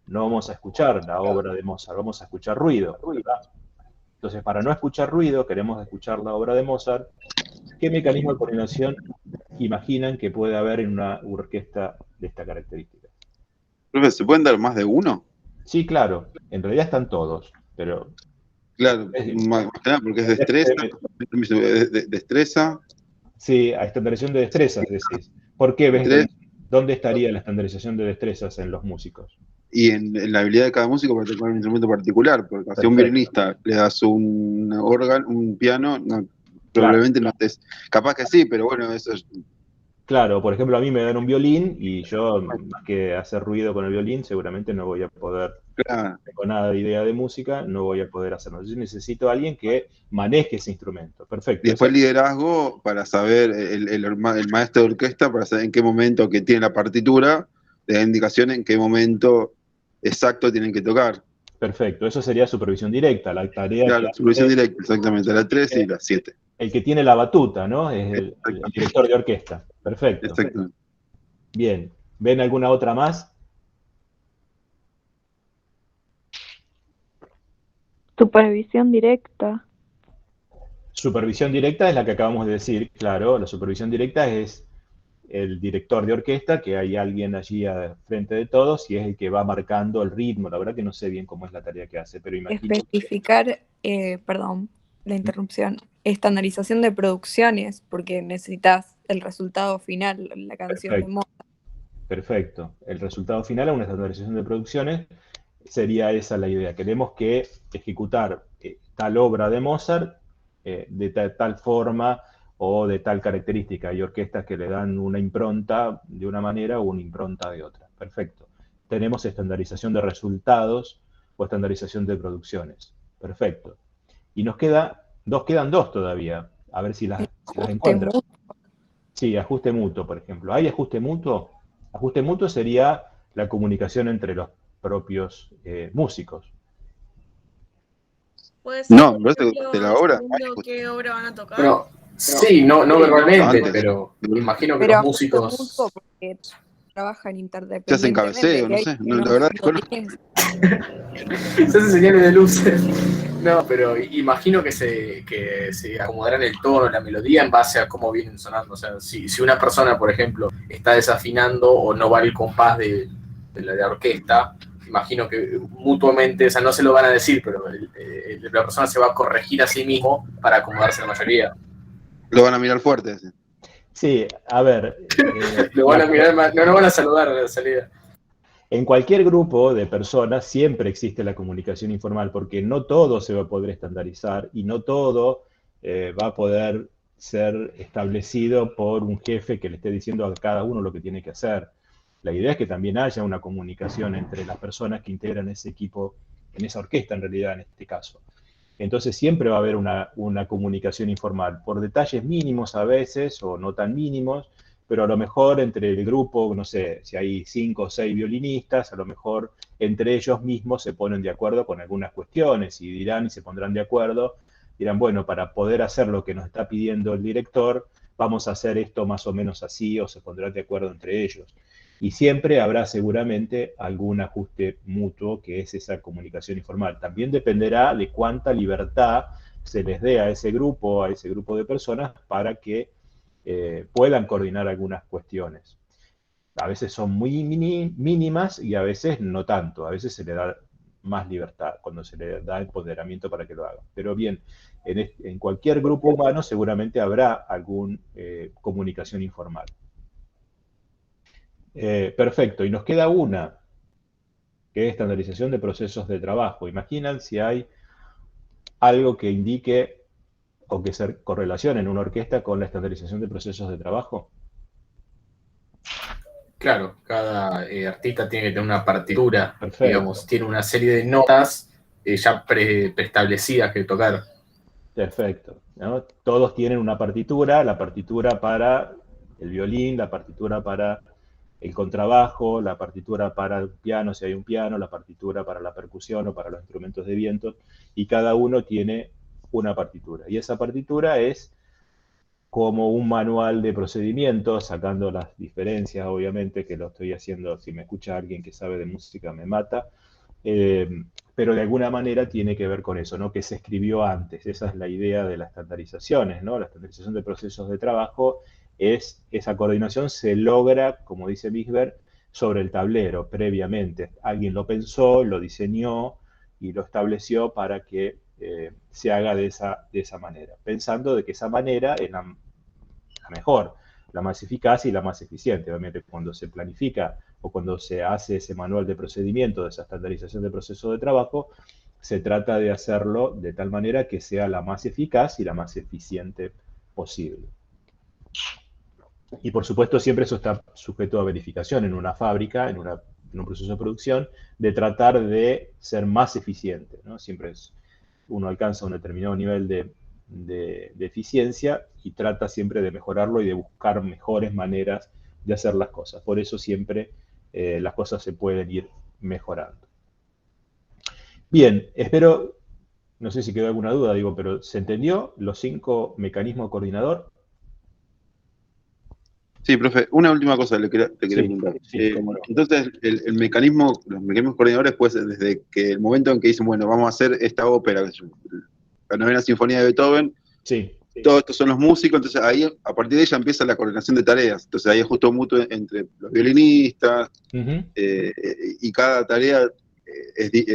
no vamos a escuchar la obra de Mozart, vamos a escuchar ruido, ¿verdad? Entonces, para no escuchar ruido, queremos escuchar la obra de Mozart. ¿Qué mecanismo de coordinación imaginan que puede haber en una orquesta de esta característica? Profe, ¿se pueden dar más de uno? Sí, claro, en realidad están todos, pero... Claro, más que nada porque es destreza, destreza, Sí, a estandarización de destrezas, decís. ¿Por qué ves? estrés, ¿Dónde estaría la estandarización de destrezas en los músicos? y en la habilidad de cada músico para tocar un instrumento particular, porque si a un Perfecto, violinista le das un órgano, un piano, no, claro. probablemente no estés, capaz que sí, pero bueno, eso es, Claro, por ejemplo, a mí me dan un violín y yo, más que hacer ruido con el violín, seguramente no voy a poder, claro. con nada de idea de música, no voy a poder hacerlo. Yo necesito a alguien que maneje ese instrumento. Y Perfecto, después liderazgo para saber, el maestro de orquesta para saber en qué momento que tiene la partitura, le da indicación en qué momento exacto tienen que tocar. perfecto. Eso sería supervisión directa, la tarea que Claro, supervisión hace directa, exactamente, la 3 y la 7. el que tiene la batuta, ¿no? Es el Exactamente, director de orquesta. Perfecto. exactamente. Bien. ¿Ven alguna otra más? Supervisión directa. Supervisión directa es la que acabamos de decir, claro, la supervisión directa es el director de orquesta, que hay alguien allí al frente de todos y es el que va marcando el ritmo. La verdad que no sé bien cómo es la tarea que hace, pero imagino que... Especificar, perdón, la interrupción, estandarización de producciones, porque necesitas el resultado final, la canción de Perfecto, Mozart. perfecto. El resultado final a una estandarización de producciones sería esa la idea. Queremos que ejecutar tal obra de Mozart de tal forma o de tal característica. Hay orquestas que le dan una impronta de una manera o una impronta de otra. Perfecto. Tenemos estandarización de resultados o estandarización de producciones. Perfecto. Y quedan dos todavía. A ver si las Ajuste encuentran. mutuo. Sí, ajuste mutuo, por ejemplo. ¿Hay ajuste mutuo? Ajuste mutuo sería la comunicación entre los propios músicos. Puede ser, No, por me parece que de ejemplo, la obra, sabiendo qué obra van a tocar. Bueno, sí, no verbalmente, antes, pero imagino que Pero los ajuste mutuo músicos porque trabajan se hacen interdependientemente, cabeceo, que no hay sé, no, la unos verdad violines. se hacen señales de luces. No, pero imagino que se acomodarán el tono, la melodía en base a cómo vienen sonando. O sea, si una persona, por ejemplo, está desafinando o no va al compás de la orquesta, imagino que mutuamente, o sea, no se lo van a decir, pero la persona se va a corregir a sí mismo para acomodarse a la mayoría. lo van a mirar fuerte. Ese. Sí, a ver, Lo van a mirar, no van a saludar a la salida. en cualquier grupo de personas siempre existe la comunicación informal, porque no todo se va a poder estandarizar y no todo va a poder ser establecido por un jefe que le esté diciendo a cada uno lo que tiene que hacer. La idea es que también haya una comunicación entre las personas que integran ese equipo, en esa orquesta en realidad en este caso. Entonces siempre va a haber una comunicación informal, por detalles mínimos a veces o no tan mínimos, pero a lo mejor entre el grupo, no sé, si hay 5 o 6 violinistas, a lo mejor entre ellos mismos se ponen de acuerdo con algunas cuestiones y dirán y se pondrán de acuerdo, dirán, bueno, para poder hacer lo que nos está pidiendo el director, vamos a hacer esto más o menos así o se pondrán de acuerdo entre ellos. Y siempre habrá seguramente algún ajuste mutuo que es esa comunicación informal. También dependerá de cuánta libertad se les dé a ese grupo de personas para que puedan coordinar algunas cuestiones. A veces son muy mínimas y a veces no tanto. A veces se le da más libertad, cuando se le da empoderamiento para que lo haga. Pero bien, en cualquier grupo humano seguramente habrá alguna comunicación informal. Perfecto, y nos queda una, que es estandarización de procesos de trabajo. Imaginan si hay algo que indique o que se correlacione en una orquesta con la estandarización de procesos de trabajo. Claro, cada artista tiene que tener una partitura, Perfecto. digamos, tiene una serie de notas ya preestablecidas que tocar. Perfecto, ¿no? Todos tienen una partitura, la partitura para el violín, la partitura para el contrabajo, la partitura para el piano, si hay un piano, la partitura para la percusión o para los instrumentos de viento, y cada uno tiene una partitura. Y esa partitura es como un manual de procedimientos, sacando las diferencias, obviamente, que lo estoy haciendo, si me escucha alguien que sabe de música me mata, pero de alguna manera tiene que ver con eso, ¿no? Que se escribió antes. Esa es la idea de las estandarizaciones, ¿no? La estandarización de procesos de trabajo es, esa coordinación se logra, como dice Misber, sobre el tablero previamente. Alguien lo pensó, lo diseñó y lo estableció para que se haga de esa manera, pensando de que esa manera es la mejor, la más eficaz y la más eficiente. Obviamente, cuando se planifica o cuando se hace ese manual de procedimiento, de esa estandarización de proceso de trabajo, se trata de hacerlo de tal manera que sea la más eficaz y la más eficiente posible. Y por supuesto, siempre eso está sujeto a verificación en una fábrica, en un proceso de producción, de tratar de ser más eficiente, ¿no? Siempre uno alcanza un determinado nivel de eficiencia y trata siempre de mejorarlo y de buscar mejores maneras de hacer las cosas. Por eso siempre las cosas se pueden ir mejorando. Bien, espero, no sé si quedó alguna duda, digo, pero ¿se entendió los 5 mecanismos coordinador? Sí, profe, una última cosa le quería Sí, preguntar. sí, cómo no. Entonces, los mecanismos coordinadores, pues, desde que el momento en que dicen, bueno, vamos a hacer esta ópera, la novena sinfonía de Beethoven, Sí, todos estos son los músicos, entonces ahí, a partir de ella empieza la coordinación de tareas. Entonces ahí es justo mutuo entre los violinistas, y cada tarea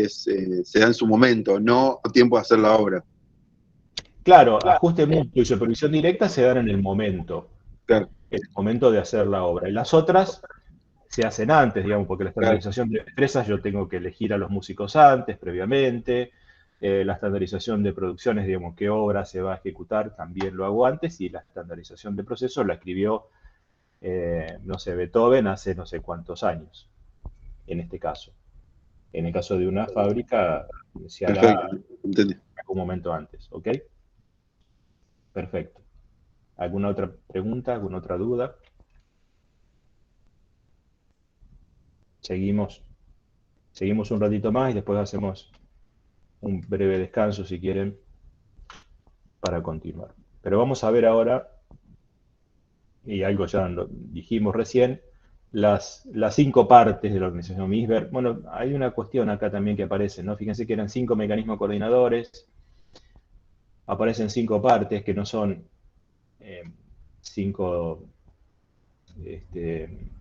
se da en su momento, no a tiempo de hacer la obra. claro, ajuste mutuo y supervisión directa se dan en el momento. Claro. En el momento de hacer la obra. Y las otras se hacen antes, digamos, porque la estandarización de destrezas yo tengo que elegir a los músicos antes, previamente. La estandarización de producciones, digamos, qué obra se va a ejecutar, también lo hago antes. Y la estandarización de procesos la escribió, no sé, Beethoven hace no sé cuántos años, en este caso. En el caso de una fábrica, se hará algún momento antes, ¿ok? Perfecto. ¿Alguna otra pregunta, alguna otra duda? Seguimos un ratito más y después hacemos un breve descanso, si quieren, para continuar. Pero vamos a ver ahora, y algo ya lo dijimos recién, las 5 partes de la organización MISBER. Bueno, hay una cuestión acá también que aparece, ¿no? Fíjense que eran 5 mecanismos coordinadores, aparecen 5 partes que no son 5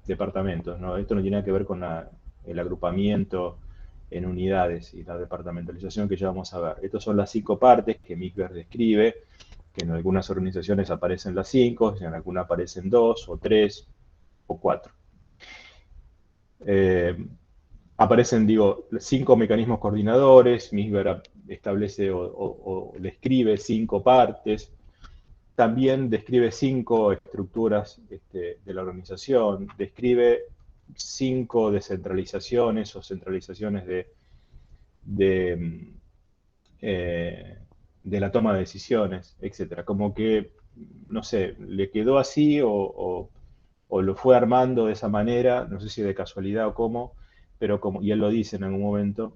departamentos, ¿no? Esto no tiene nada que ver con el agrupamiento en unidades y la departamentalización que ya vamos a ver. Estas son las 5 partes que Misber describe, que en algunas organizaciones aparecen las 5, en algunas aparecen 2 o 3 o 4. Aparecen, digo, 5 mecanismos coordinadores, Misber establece o describe 5 partes. También describe 5 estructuras de la organización, describe 5 descentralizaciones o centralizaciones de la toma de decisiones, etc. Como que, no sé, le quedó así o lo fue armando de esa manera, no sé si de casualidad o cómo, pero como, y él lo dice en algún momento,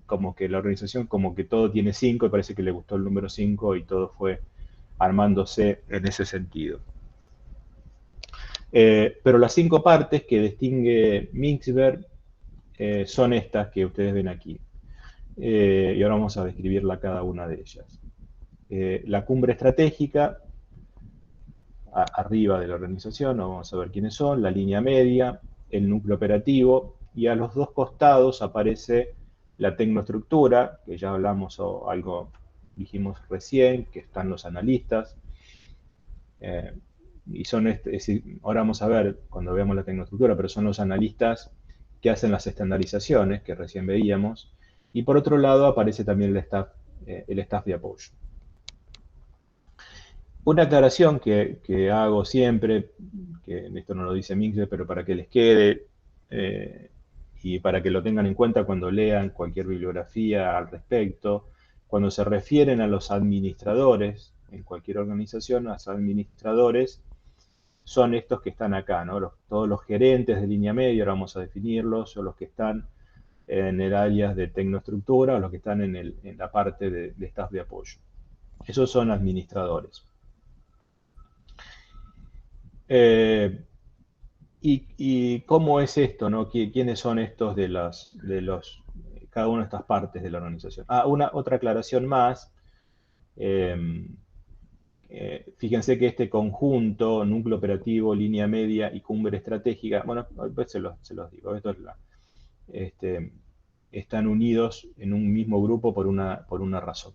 como que la organización, como que todo tiene 5 y parece que le gustó el número 5 y todo fue armándose en ese sentido. Pero las 5 partes que distingue Misber son estas que ustedes ven aquí. Y ahora vamos a describirla cada una de ellas. La cumbre estratégica, arriba de la organización, vamos a ver quiénes son, la línea media, el núcleo operativo, y a los dos costados aparece la tecnoestructura, que ya hablamos o algo dijimos recién, que están los analistas, y son, es decir, ahora vamos a ver cuando veamos la tecnoestructura, pero son los analistas que hacen las estandarizaciones, que recién veíamos, y por otro lado aparece también el staff de apoyo. Una aclaración que hago siempre, que esto no lo dice Mixer, pero para que les quede y para que lo tengan en cuenta cuando lean cualquier bibliografía al respecto, cuando se refieren a los administradores en cualquier organización, los administradores son estos que están acá, ¿no? Todos los gerentes de línea media, ahora vamos a definirlos, o los que están en el área de tecnoestructura, o los que están en la parte de staff de apoyo. Esos son administradores. ¿Y cómo es esto, ¿no? ¿Quiénes son estos cada una de estas partes de la organización? Otra aclaración más. Fíjense que este conjunto, núcleo operativo, línea media y cumbre estratégica, bueno, después se los digo, esto es están unidos en un mismo grupo por una razón,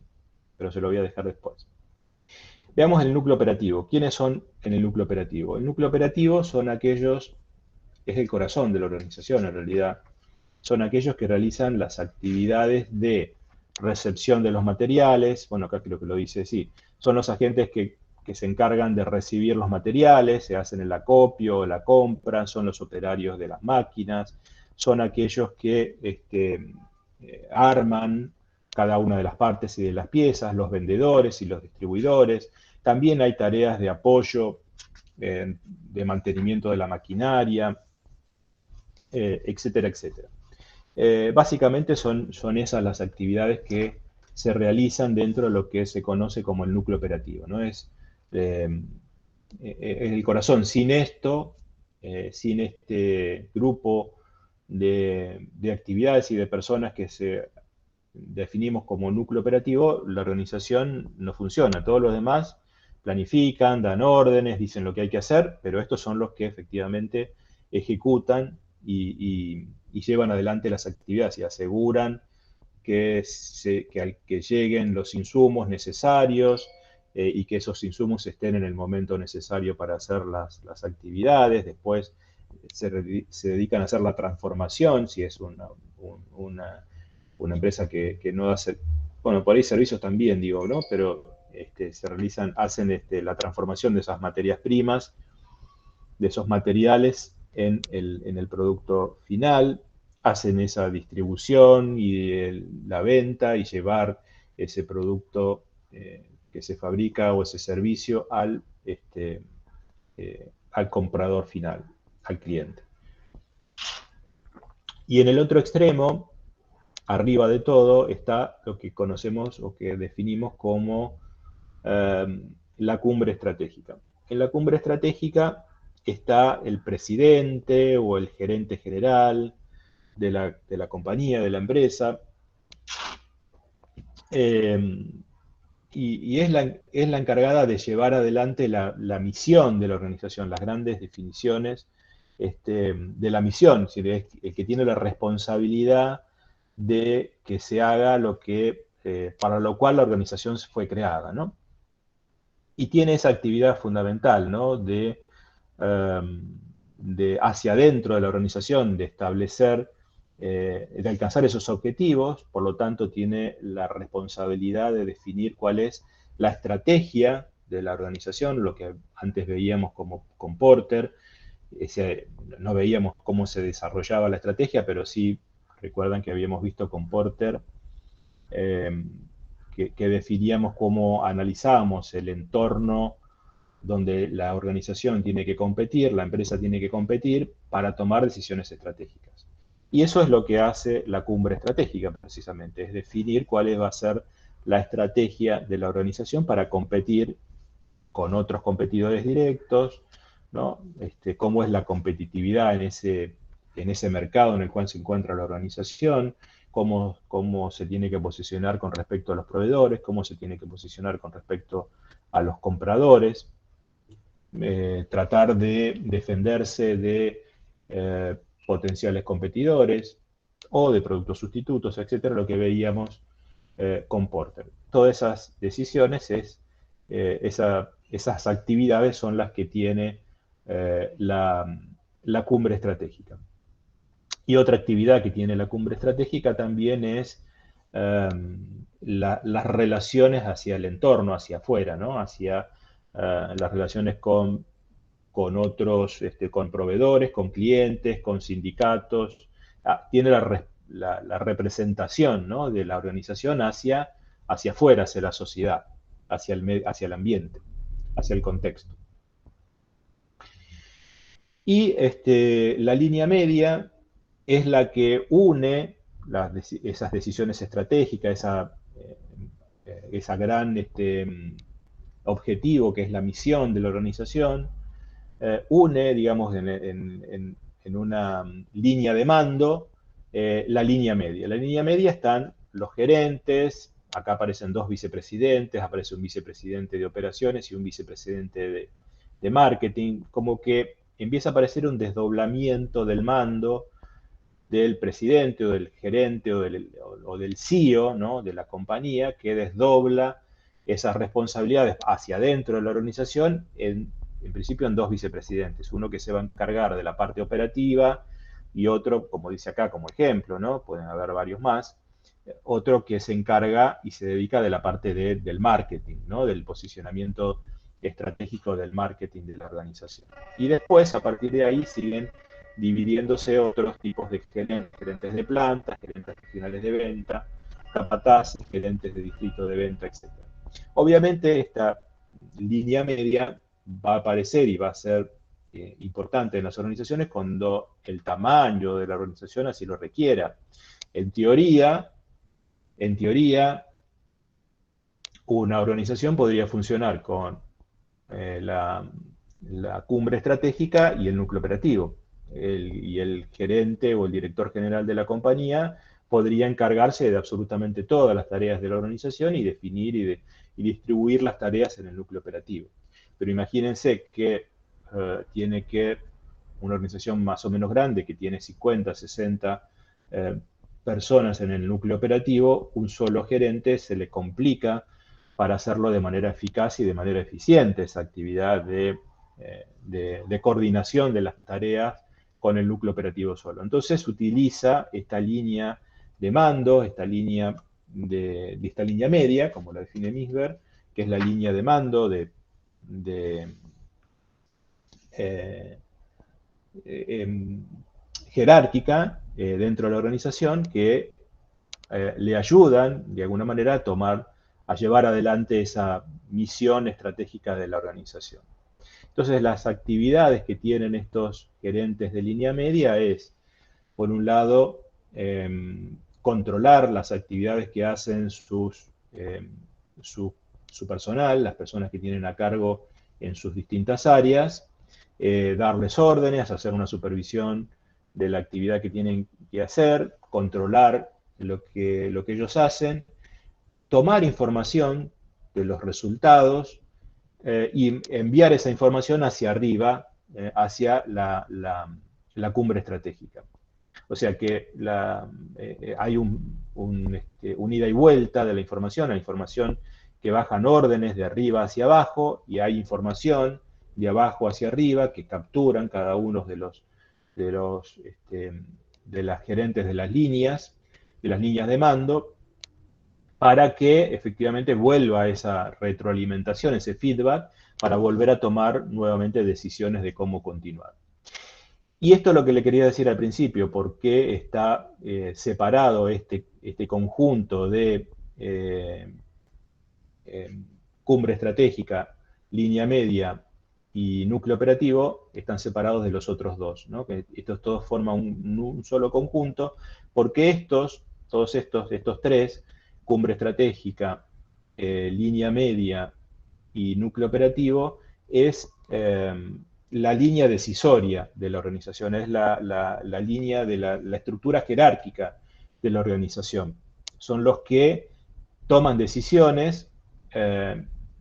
pero se lo voy a dejar después. Veamos el núcleo operativo. ¿Quiénes son en el núcleo operativo? El núcleo operativo son aquellos, es el corazón de la organización en realidad, son aquellos que realizan las actividades de recepción de los materiales, bueno, acá creo que lo dice, sí, son los agentes que se encargan de recibir los materiales, se hacen el acopio, la compra, son los operarios de las máquinas, son aquellos que arman cada una de las partes y de las piezas, los vendedores y los distribuidores. También hay tareas de apoyo, de mantenimiento de la maquinaria, etcétera, etcétera. Básicamente son esas las actividades que se realizan dentro de lo que se conoce como el núcleo operativo, ¿no? Es el corazón. Sin esto, sin este grupo de actividades y de personas que definimos como núcleo operativo, la organización no funciona. Todos los demás planifican, dan órdenes, dicen lo que hay que hacer, pero estos son los que efectivamente ejecutan y llevan adelante las actividades y aseguran que lleguen los insumos necesarios y que esos insumos estén en el momento necesario para hacer las actividades. Después se dedican a hacer la transformación, si es una empresa que no hace, bueno, por ahí servicios también, digo, ¿no? Pero hacen la transformación de esas materias primas, de esos materiales en el producto final, hacen esa distribución y la venta y llevar ese producto que se fabrica o ese servicio al comprador final, al cliente. Y en el otro extremo, arriba de todo, está lo que conocemos o que definimos como la cumbre estratégica. En la cumbre estratégica está el presidente o el gerente general de la compañía, de la empresa, y es la encargada de llevar adelante la misión de la organización, las grandes definiciones de la misión, es decir, es el que tiene la responsabilidad de que se haga para lo cual la organización fue creada, ¿no? Y tiene esa actividad fundamental, ¿no? de hacia adentro de la organización, de establecer, de alcanzar esos objetivos, por lo tanto tiene la responsabilidad de definir cuál es la estrategia de la organización, lo que antes veíamos con Porter. No veíamos cómo se desarrollaba la estrategia, pero sí recuerdan que habíamos visto con Porter que definíamos cómo analizábamos el entorno donde la organización tiene que competir, la empresa tiene que competir para tomar decisiones estratégicas. Y eso es lo que hace la cumbre estratégica, precisamente, es definir cuál va a ser la estrategia de la organización para competir con otros competidores directos, ¿no? Cómo es la competitividad en ese mercado en el cual se encuentra la organización, cómo se tiene que posicionar con respecto a los proveedores, cómo se tiene que posicionar con respecto a los compradores, tratar de defenderse de potenciales competidores o de productos sustitutos, etcétera, lo que veíamos con Porter. Todas esas decisiones, esas actividades son las que tiene la cumbre estratégica. Y otra actividad que tiene la cumbre estratégica también es las relaciones hacia el entorno, hacia afuera, ¿no? Hacia las relaciones con otros, con proveedores, con clientes, con sindicatos. Tiene la representación, ¿no?, de la organización hacia afuera, hacia la sociedad, hacia el ambiente, hacia el contexto. Y la línea media es la que une esas decisiones estratégicas, esa gran objetivo que es la misión de la organización, une, digamos, en una línea de mando, la línea media. La línea media están los gerentes, acá aparecen 2 vicepresidentes, aparece un vicepresidente de operaciones y un vicepresidente de marketing, como que empieza a aparecer un desdoblamiento del mando del presidente o del gerente o del CEO, ¿no?, de la compañía, que desdobla esas responsabilidades hacia adentro de la organización, en principio en 2 vicepresidentes, uno que se va a encargar de la parte operativa y otro, como dice acá como ejemplo, ¿no?, pueden haber varios más, otro que se encarga y se dedica de la parte del marketing, ¿no?, del posicionamiento estratégico del marketing de la organización. Y después, a partir de ahí, siguen dividiéndose otros tipos de gerentes de plantas, gerentes regionales de venta, capataces, gerentes de distrito de venta, etc. Obviamente esta línea media va a aparecer y va a ser importante en las organizaciones cuando el tamaño de la organización así lo requiera. En teoría, una organización podría funcionar con la cumbre estratégica y el núcleo operativo. Y el gerente o el director general de la compañía podría encargarse de absolutamente todas las tareas de la organización y definir y distribuir las tareas en el núcleo operativo. Pero imagínense que tiene que una organización más o menos grande, que tiene 50, 60 personas en el núcleo operativo, un solo gerente se le complica para hacerlo de manera eficaz y de manera eficiente, esa actividad de coordinación de las tareas con el núcleo operativo solo. Entonces utiliza esta línea de mando, esta línea media, como la define Misber, que es la línea de mando jerárquica dentro de la organización, que le ayudan de alguna manera a llevar adelante esa misión estratégica de la organización. Entonces, las actividades que tienen estos gerentes de línea media es, por un lado, controlar las actividades que hacen su personal, las personas que tienen a cargo en sus distintas áreas, darles órdenes, hacer una supervisión de la actividad que tienen que hacer, controlar lo que ellos hacen, tomar información de los resultados y enviar esa información hacia arriba, hacia la cumbre estratégica. O sea que hay un ida y vuelta de la información que bajan órdenes de arriba hacia abajo, y hay información de abajo hacia arriba que capturan cada uno de las gerentes de las líneas de mando, para que efectivamente vuelva esa retroalimentación, ese feedback, para volver a tomar nuevamente decisiones de cómo continuar. Y esto es lo que le quería decir al principio, por qué está separado este conjunto de cumbre estratégica, línea media y núcleo operativo, están separados de los otros dos, ¿no? Que estos todos forman un solo conjunto, porque todos estos tres, cumbre estratégica, línea media y núcleo operativo, es la línea decisoria de la organización, es la línea de la estructura jerárquica de la organización. Son los que toman decisiones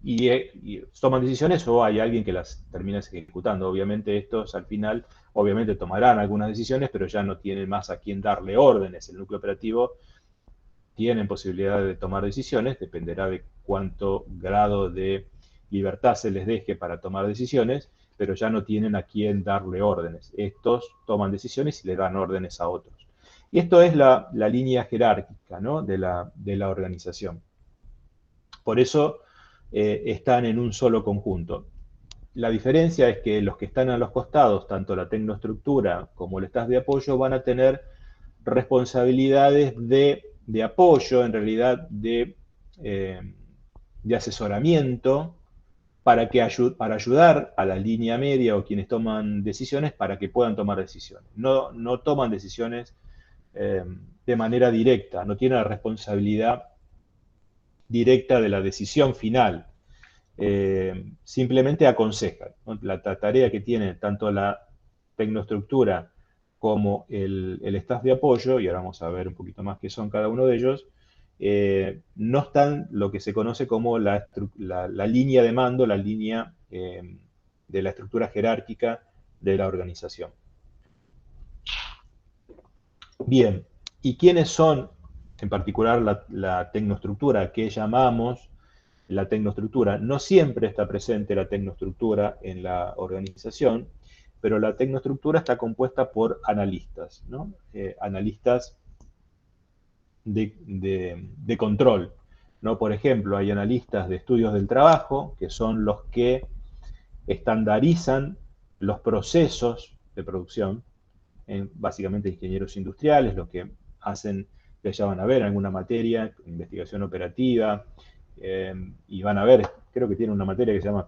y toman decisiones o hay alguien que las termina ejecutando. Obviamente estos al final, obviamente tomarán algunas decisiones, pero ya no tienen más a quién darle órdenes. El núcleo operativo tienen posibilidad de tomar decisiones, dependerá de cuánto grado de libertad se les deje para tomar decisiones, pero ya no tienen a quién darle órdenes. Estos toman decisiones y le dan órdenes a otros. Y esto es la línea jerárquica, ¿no?, de la organización. Por eso están en un solo conjunto. La diferencia es que los que están a los costados, tanto la tecnoestructura como el staff de apoyo, van a tener responsabilidades de apoyo, en realidad de asesoramiento, para ayudar a la línea media o quienes toman decisiones para que puedan tomar decisiones. No toman decisiones de manera directa, no tienen la responsabilidad directa de la decisión final. Simplemente aconsejan, ¿no? La tarea que tiene tanto la tecnoestructura como el staff de apoyo, y ahora vamos a ver un poquito más qué son cada uno de ellos, no están lo que se conoce como la línea de mando, la línea de la estructura jerárquica de la organización. Bien, ¿y quiénes son en particular la tecnoestructura que llamamos la tecnoestructura? No siempre está presente la tecnoestructura en la organización, pero la tecnoestructura está compuesta por analistas, ¿no? Analistas de control, ¿no? Por ejemplo, hay analistas de estudios del trabajo, que son los que estandarizan los procesos de producción, básicamente ingenieros industriales, los que hacen, que ya van a ver alguna materia, investigación operativa, y van a ver, creo que tiene una materia que se llama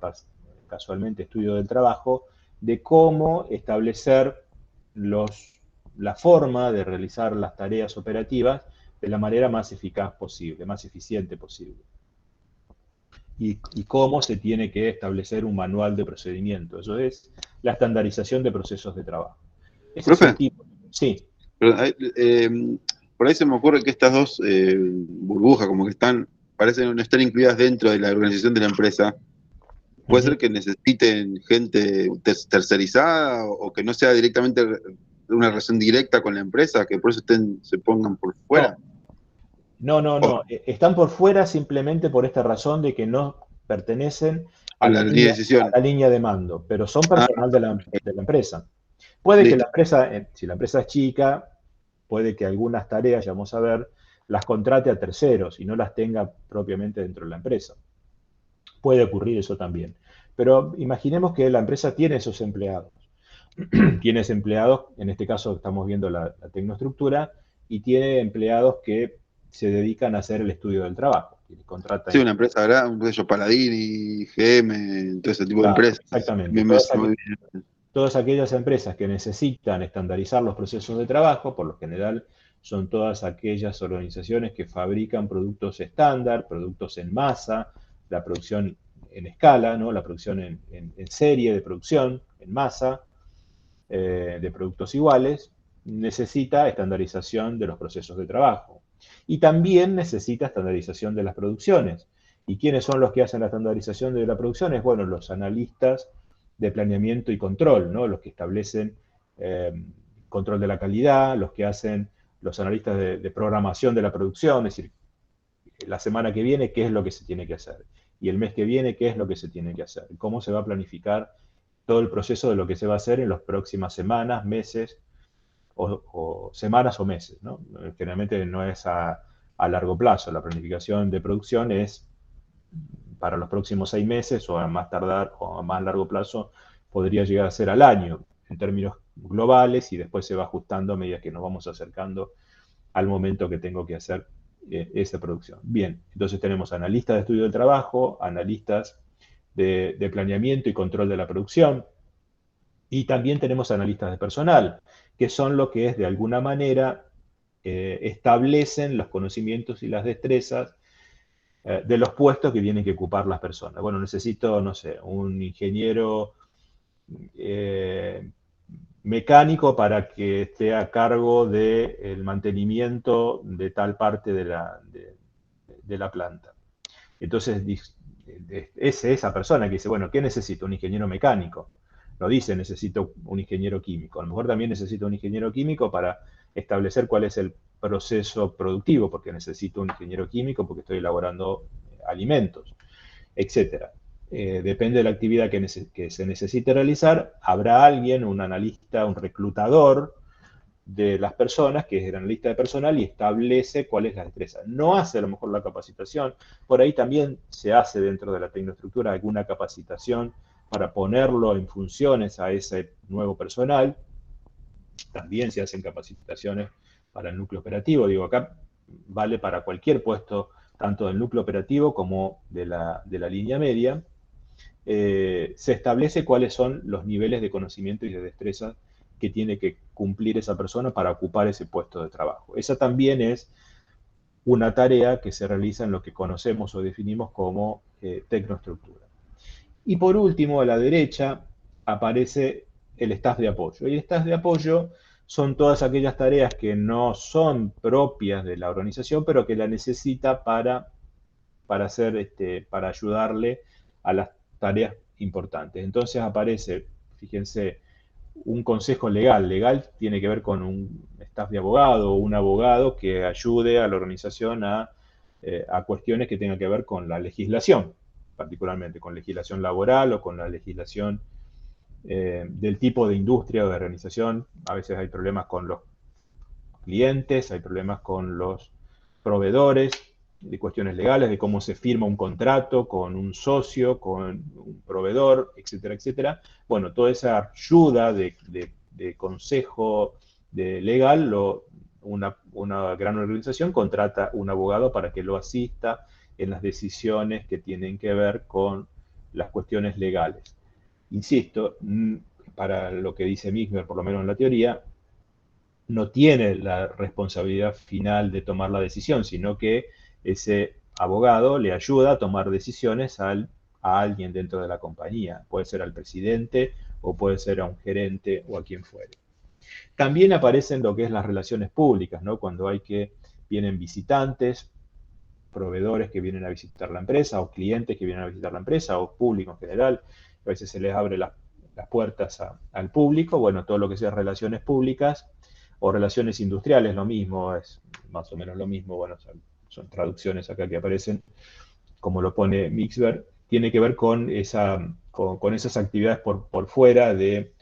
casualmente estudio del trabajo, de cómo establecer la forma de realizar las tareas operativas de la manera más eficaz posible, más eficiente posible. Y cómo se tiene que establecer un manual de procedimiento. Eso es la estandarización de procesos de trabajo. Ese es el tipo. Sí. Pero, por ahí se me ocurre que estas dos burbujas, como que parecen no estar incluidas dentro de la organización de la empresa. ¿Puede ser que necesiten gente tercerizada o que no sea directamente una relación directa con la empresa, que por eso se pongan por fuera? No. Están por fuera simplemente por esta razón de que no pertenecen a la línea de mando, pero son personal de la empresa. Puede que la empresa, si la empresa es chica, puede que algunas tareas, ya vamos a ver, las contrate a terceros y no las tenga propiamente dentro de la empresa. Puede ocurrir eso también. Pero imaginemos que la empresa tiene esos empleados. Tiene empleados, en este caso estamos viendo la tecnoestructura, y tiene empleados que se dedican a hacer el estudio del trabajo. Sí, una empresa grande, un sello Paladini, GM, todo ese tipo de empresas. Exactamente. Todas aquellas empresas que necesitan estandarizar los procesos de trabajo, por lo general son todas aquellas organizaciones que fabrican productos estándar, productos en masa, la producción en escala, ¿no? La producción en serie de producción, en masa, de productos iguales, necesita estandarización de los procesos de trabajo. Y también necesita estandarización de las producciones. ¿Y quiénes son los que hacen la estandarización de las producciones? Bueno, los analistas de planeamiento y control, ¿no? Los que establecen control de la calidad, los que hacen los analistas de programación de la producción, es decir, la semana que viene qué es lo que se tiene que hacer, y el mes que viene qué es lo que se tiene que hacer, cómo se va a planificar todo el proceso de lo que se va a hacer en las próximas semanas, meses, o semanas o meses, ¿no? Generalmente no es a largo plazo, la planificación de producción es para los próximos 6 meses, o a más tardar, o a más largo plazo, podría llegar a ser al año, en términos globales, y después se va ajustando a medida que nos vamos acercando al momento que tengo que hacer esa producción. Bien, entonces tenemos analistas de estudio del trabajo, analistas de planeamiento y control de la producción, y también tenemos analistas de personal, que son lo que es de alguna manera establecen los conocimientos y las destrezas de los puestos que tienen que ocupar las personas. Bueno, necesito, no sé, un ingeniero mecánico para que esté a cargo del mantenimiento de tal parte de la planta. Entonces es esa persona que dice, bueno, ¿qué necesito? Un ingeniero mecánico. No dice, necesito un ingeniero químico. A lo mejor también necesito un ingeniero químico para establecer cuál es el proceso productivo, porque necesito un ingeniero químico porque estoy elaborando alimentos, etcétera. Depende de la actividad que se necesite realizar, habrá alguien, un analista, un reclutador de las personas, que es el analista de personal, y establece cuál es la destreza. No hace a lo mejor la capacitación, por ahí también se hace dentro de la tecnoestructura alguna capacitación para ponerlo en funciones a ese nuevo personal. También se hacen capacitaciones para el núcleo operativo. Digo, acá vale para cualquier puesto, tanto del núcleo operativo como de la línea media. Se establece cuáles son los niveles de conocimiento y de destreza que tiene que cumplir esa persona para ocupar ese puesto de trabajo. Esa también es una tarea que se realiza en lo que conocemos o definimos como tecnoestructura. Y por último, a la derecha, aparece el staff de apoyo. Y el staff de apoyo son todas aquellas tareas que no son propias de la organización, pero que la necesita para ayudarle a las tareas importantes. Entonces aparece, fíjense, un consejo legal. Legal tiene que ver con un staff de abogado o un abogado que ayude a la organización a cuestiones que tengan que ver con la legislación, particularmente con legislación laboral o con la legislación del tipo de industria o de organización. A veces hay problemas con los clientes, hay problemas con los proveedores, de cuestiones legales, de cómo se firma un contrato con un socio, con un proveedor, etcétera, etcétera. Bueno, toda esa ayuda de consejo legal, una gran organización contrata un abogado para que lo asista en las decisiones que tienen que ver con las cuestiones legales. Insisto, para lo que dice Mismer, por lo menos en la teoría, no tiene la responsabilidad final de tomar la decisión, sino que ese abogado le ayuda a tomar decisiones a alguien dentro de la compañía. Puede ser al presidente o puede ser a un gerente o a quien fuere. También aparecen lo que es las relaciones públicas, ¿no? Cuando vienen visitantes, proveedores que vienen a visitar la empresa, o clientes que vienen a visitar la empresa, o público en general. A veces se les abre las puertas al público. Bueno, todo lo que sea relaciones públicas o relaciones industriales, lo mismo, es más o menos lo mismo. Bueno, son traducciones acá que aparecen, como lo pone Mixber, tiene que ver con esas actividades por fuera de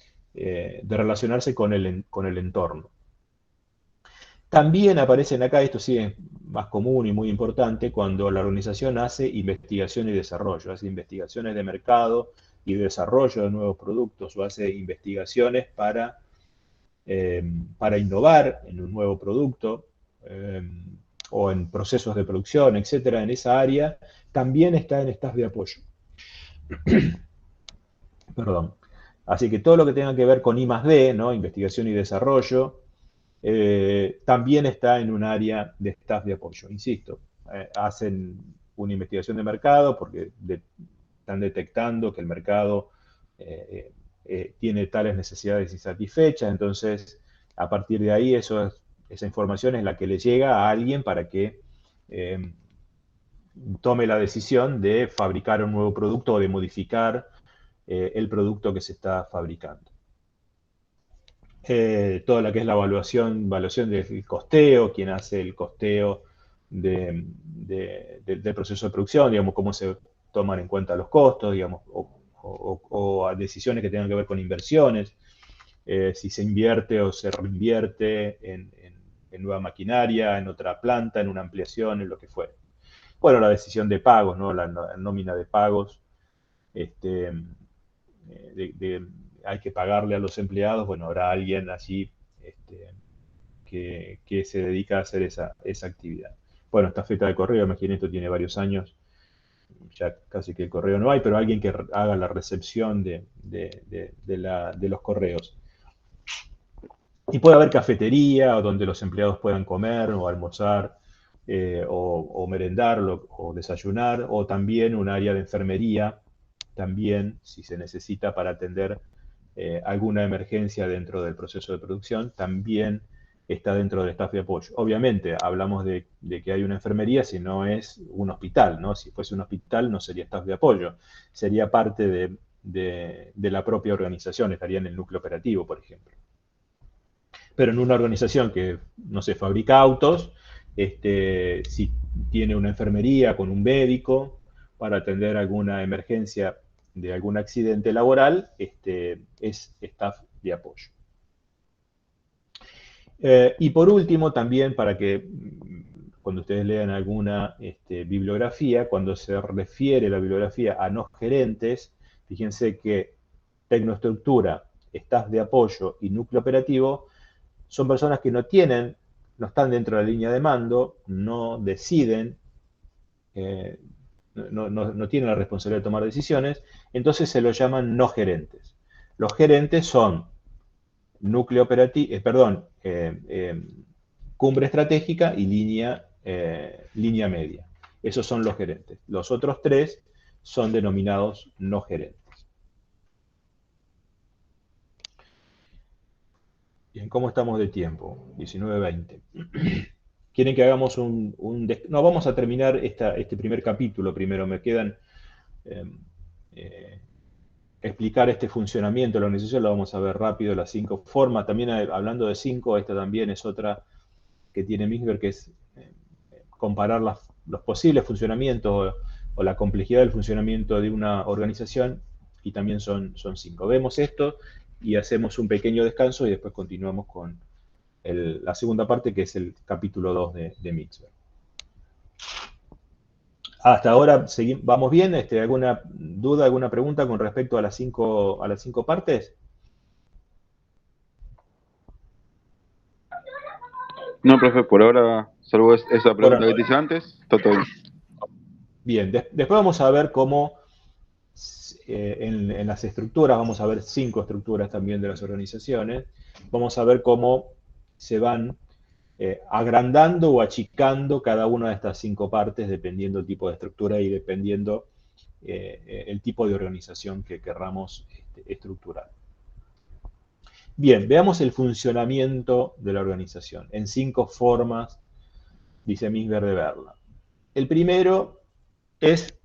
relacionarse con el entorno. También aparecen acá, esto sí es más común y muy importante, cuando la organización hace investigación y desarrollo, hace investigaciones de mercado y desarrollo de nuevos productos, o hace investigaciones para innovar en un nuevo producto, o en procesos de producción, etcétera. En esa área también está en staff de apoyo. Perdón. Así que todo lo que tenga que ver con I+D, ¿no? Investigación y desarrollo, también está en un área de staff de apoyo. Insisto, hacen una investigación de mercado porque están detectando que el mercado tiene tales necesidades insatisfechas. Entonces, a partir de ahí, esa información es la que le llega a alguien para que tome la decisión de fabricar un nuevo producto o de modificar el producto que se está fabricando. Toda la que es la evaluación del costeo, quién hace el costeo del proceso de producción, digamos, cómo se toman en cuenta los costos, digamos, o a decisiones que tengan que ver con inversiones, si se invierte o se reinvierte en nueva maquinaria, en otra planta, en una ampliación, en lo que fuera. Bueno, la decisión de pagos, ¿no? La nómina de pagos, hay que pagarle a los empleados. Bueno, habrá alguien allí que se dedica a hacer esa actividad. Bueno, esta feta de correo, imagínate, esto tiene varios años, ya casi que el correo no hay, pero alguien que haga la recepción de los correos. Y puede haber cafetería donde los empleados puedan comer o almorzar, o merendar o desayunar, o también un área de enfermería, también si se necesita para atender alguna emergencia dentro del proceso de producción. También está dentro del staff de apoyo. Obviamente, hablamos de que hay una enfermería si no es un hospital, ¿no? Si fuese un hospital no sería staff de apoyo, sería parte de la propia organización, estaría en el núcleo operativo, por ejemplo. Pero en una organización que, no sé, fabrica autos, si tiene una enfermería con un médico para atender alguna emergencia de algún accidente laboral, es staff de apoyo. Y por último, también para que cuando ustedes lean alguna bibliografía, cuando se refiere la bibliografía a no gerentes, fíjense que tecnoestructura, staff de apoyo y núcleo operativo son personas que no están dentro de la línea de mando, no deciden, no tienen la responsabilidad de tomar decisiones, entonces se los llaman no gerentes. Los gerentes son núcleo operativo, cumbre estratégica y línea media. Esos son los gerentes. Los otros tres son denominados no gerentes. Bien, ¿cómo estamos de tiempo? 19:20. ¿Quieren que hagamos no, vamos a terminar este primer capítulo primero. Me quedan explicar este funcionamiento de la organización, lo vamos a ver rápido, las 5 formas. También hablando de 5, esta también es otra que tiene Mingsberg, que es comparar los posibles funcionamientos o la complejidad del funcionamiento de una organización, y también son 5. Vemos esto y hacemos un pequeño descanso y después continuamos con la segunda parte, que es el capítulo 2 de Mingsberg. Hasta ahora vamos bien. ¿Alguna duda, alguna pregunta con respecto a las 5 partes? No, profe, por ahora, salvo esa pregunta que te hice antes, está todo bien. Bien, después vamos a ver cómo en las estructuras, vamos a ver 5 estructuras también de las organizaciones, vamos a ver cómo se van agrandando o achicando cada una de estas 5 partes dependiendo del tipo de estructura y dependiendo el tipo de organización que querramos estructurar. Bien, veamos el funcionamiento de la organización en 5 formas, dice Mingsberg, de verla. El primero es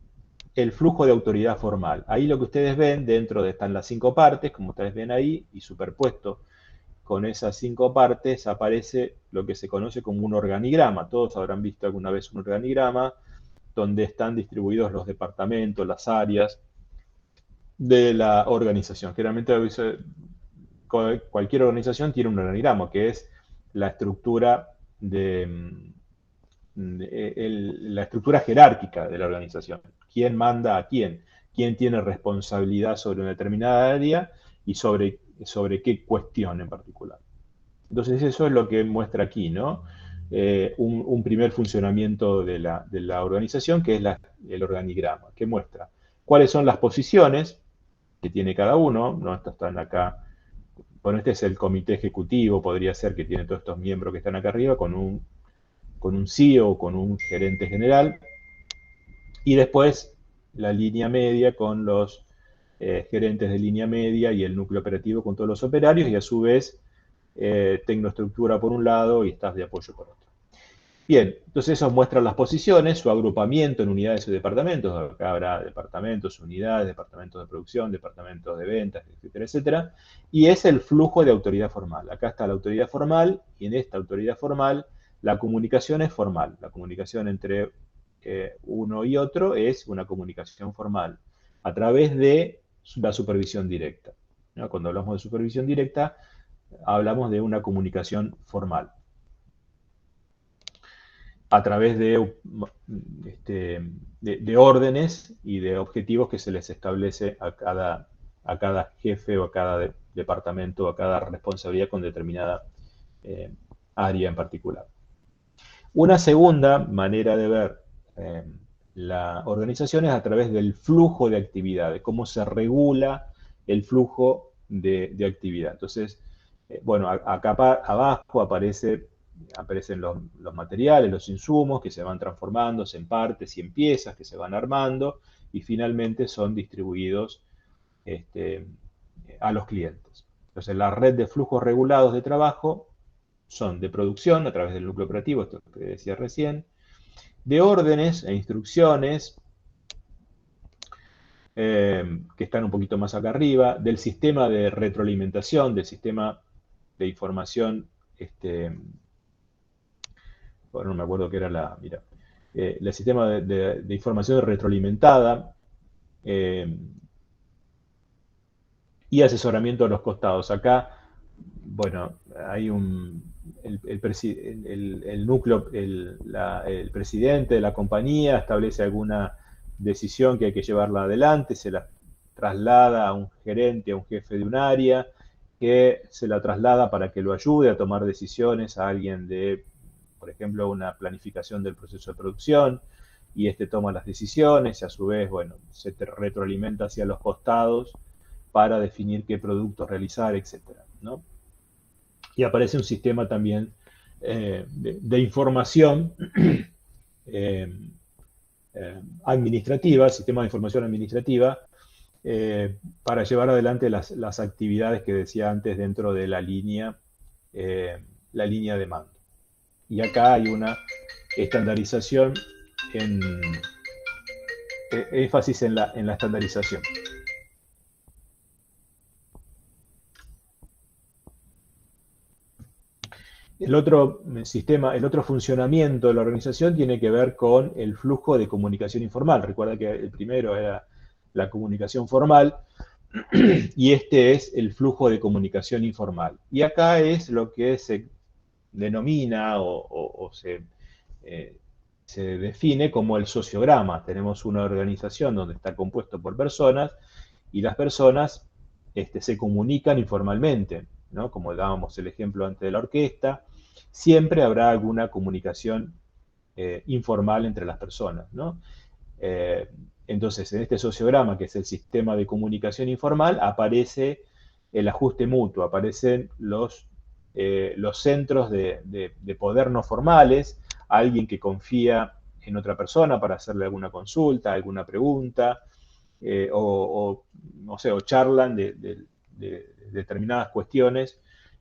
el flujo de autoridad formal. Ahí lo que ustedes ven, están las 5 partes, como ustedes ven ahí, y superpuesto con esas 5 partes aparece lo que se conoce como un organigrama. Todos habrán visto alguna vez un organigrama donde están distribuidos los departamentos, las áreas de la organización. Generalmente cualquier organización tiene un organigrama, que es la estructura la estructura jerárquica de la organización. ¿Quién manda a quién? ¿Quién tiene responsabilidad sobre una determinada área y sobre qué cuestión en particular? Entonces eso es lo que muestra aquí, ¿no? Un primer funcionamiento de la organización, que es el organigrama, que muestra cuáles son las posiciones que tiene cada uno, ¿no? Estos están acá. Bueno, este es el comité ejecutivo, podría ser que tiene todos estos miembros que están acá arriba, con un CEO, con un gerente general, y después la línea media con los gerentes de línea media y el núcleo operativo con todos los operarios, y a su vez tecnoestructura por un lado y staff de apoyo por otro. Bien, entonces eso muestra las posiciones, su agrupamiento en unidades y departamentos. Acá habrá departamentos, unidades, departamentos de producción, departamentos de ventas, etcétera, etcétera. Y es el flujo de autoridad formal. Acá está la autoridad formal, y en esta autoridad formal la comunicación es formal. La comunicación entre uno y otro es una comunicación formal a través de la supervisión directa, ¿no? Cuando hablamos de supervisión directa, hablamos de una comunicación formal a través de órdenes y de objetivos que se les establece a cada jefe o a cada departamento o a cada responsabilidad con determinada área en particular. Una segunda manera de ver la organización es a través del flujo de actividades, cómo se regula el flujo de actividad. Entonces, bueno, acá abajo aparecen los materiales, los insumos que se van transformándose en partes y en piezas que se van armando y finalmente son distribuidos a los clientes. Entonces, la red de flujos regulados de trabajo son de producción a través del núcleo operativo, esto que decía recién, de órdenes e instrucciones, que están un poquito más acá arriba, del sistema de retroalimentación, del sistema de información, bueno, no me acuerdo qué era el sistema de información retroalimentada, y asesoramiento a los costados. Acá, bueno, hay el núcleo, el presidente de la compañía establece alguna decisión que hay que llevarla adelante, se la traslada a un gerente, a un jefe de un área, que se la traslada para que lo ayude a tomar decisiones a alguien de, por ejemplo, una planificación del proceso de producción, y toma las decisiones y a su vez, bueno, se retroalimenta hacia los costados para definir qué productos realizar, etcétera, ¿no? Y aparece un sistema también de información administrativa, sistema de información administrativa, para llevar adelante las actividades que decía antes dentro de la línea de mando. Y acá hay una estandarización, énfasis en la estandarización. El otro sistema, el otro funcionamiento de la organización tiene que ver con el flujo de comunicación informal. Recuerda que el primero era la comunicación formal y este es el flujo de comunicación informal. Y acá es lo que se denomina o se define como el sociograma. Tenemos una organización donde está compuesto por personas y las personas se comunican informalmente, ¿no? Como dábamos el ejemplo antes de la orquesta, siempre habrá alguna comunicación informal entre las personas, ¿no? Entonces, en este sociograma, que es el sistema de comunicación informal, aparece el ajuste mutuo, aparecen los centros de poder no formales, alguien que confía en otra persona para hacerle alguna consulta, alguna pregunta, no sé, o charlan de determinadas cuestiones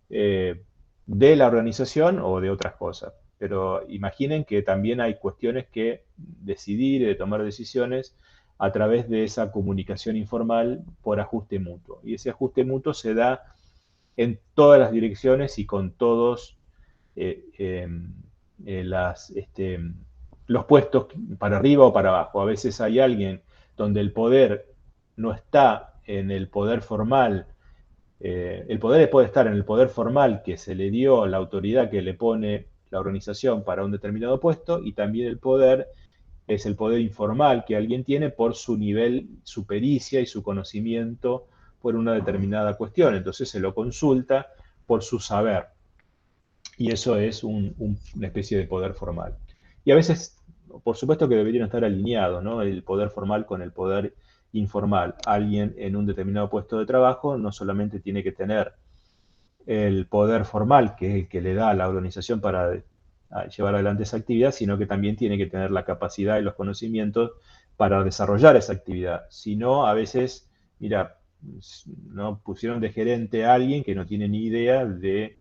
de la organización o de otras cosas. Pero imaginen que también hay cuestiones que decidir y de tomar decisiones a través de esa comunicación informal por ajuste mutuo. Y ese ajuste mutuo se da en todas las direcciones y con todos los puestos para arriba o para abajo. A veces hay alguien donde el poder no está en el poder formal. El poder puede estar en el poder formal que se le dio, la autoridad que le pone la organización para un determinado puesto, y también el poder es el poder informal que alguien tiene por su nivel, su pericia y su conocimiento por una determinada cuestión. Entonces se lo consulta por su saber. Y eso es una especie de poder formal. Y a veces, por supuesto que deberían estar alineados, ¿no? El poder formal con el poder informal. Alguien en un determinado puesto de trabajo no solamente tiene que tener el poder formal, que es el que le da a la organización para llevar adelante esa actividad, sino que también tiene que tener la capacidad y los conocimientos para desarrollar esa actividad. Si no, a veces, mira, no pusieron de gerente a alguien que no tiene ni idea de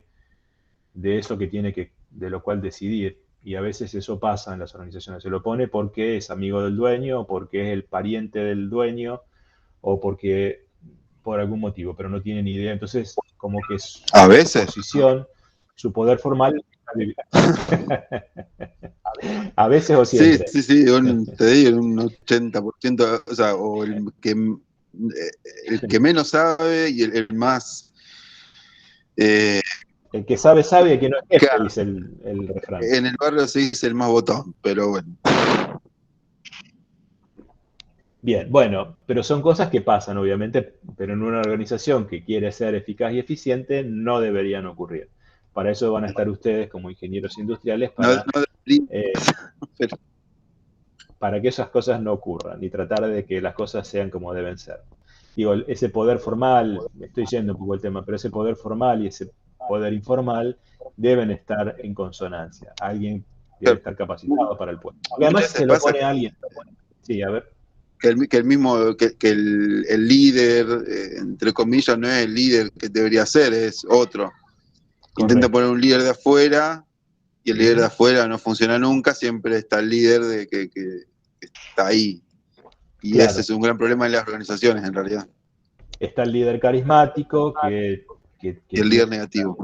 eso que tiene de lo cual decidir. Y a veces eso pasa en las organizaciones. Se lo pone porque es amigo del dueño, o porque es el pariente del dueño, o porque por algún motivo, pero no tiene ni idea. Entonces, como que su posición, su poder formal. A veces o siempre. Sí, te digo, un 80%, o sea, o el que menos sabe y el más... el que sabe, y el que no es jefe, dice el refrán. En el barrio se dice el más botón, pero bueno. Bien, bueno, pero son cosas que pasan, obviamente, pero en una organización que quiere ser eficaz y eficiente no deberían ocurrir. Para eso van a estar ustedes como ingenieros industriales para que esas cosas no ocurran y tratar de que las cosas sean como deben ser. Digo, ese poder formal, estoy yendo un poco el tema, pero ese poder formal y ese poder informal deben estar en consonancia. Alguien debe estar capacitado para el puesto. Además se lo pone a alguien. Sí, a ver. Que el líder, entre comillas, no es el líder que debería ser, es otro. intenta poner un líder de afuera, y el líder de afuera no funciona nunca, siempre está el líder que está ahí. Y claro, ese es un gran problema en las organizaciones, en realidad. está el líder carismático Y el líder negativo.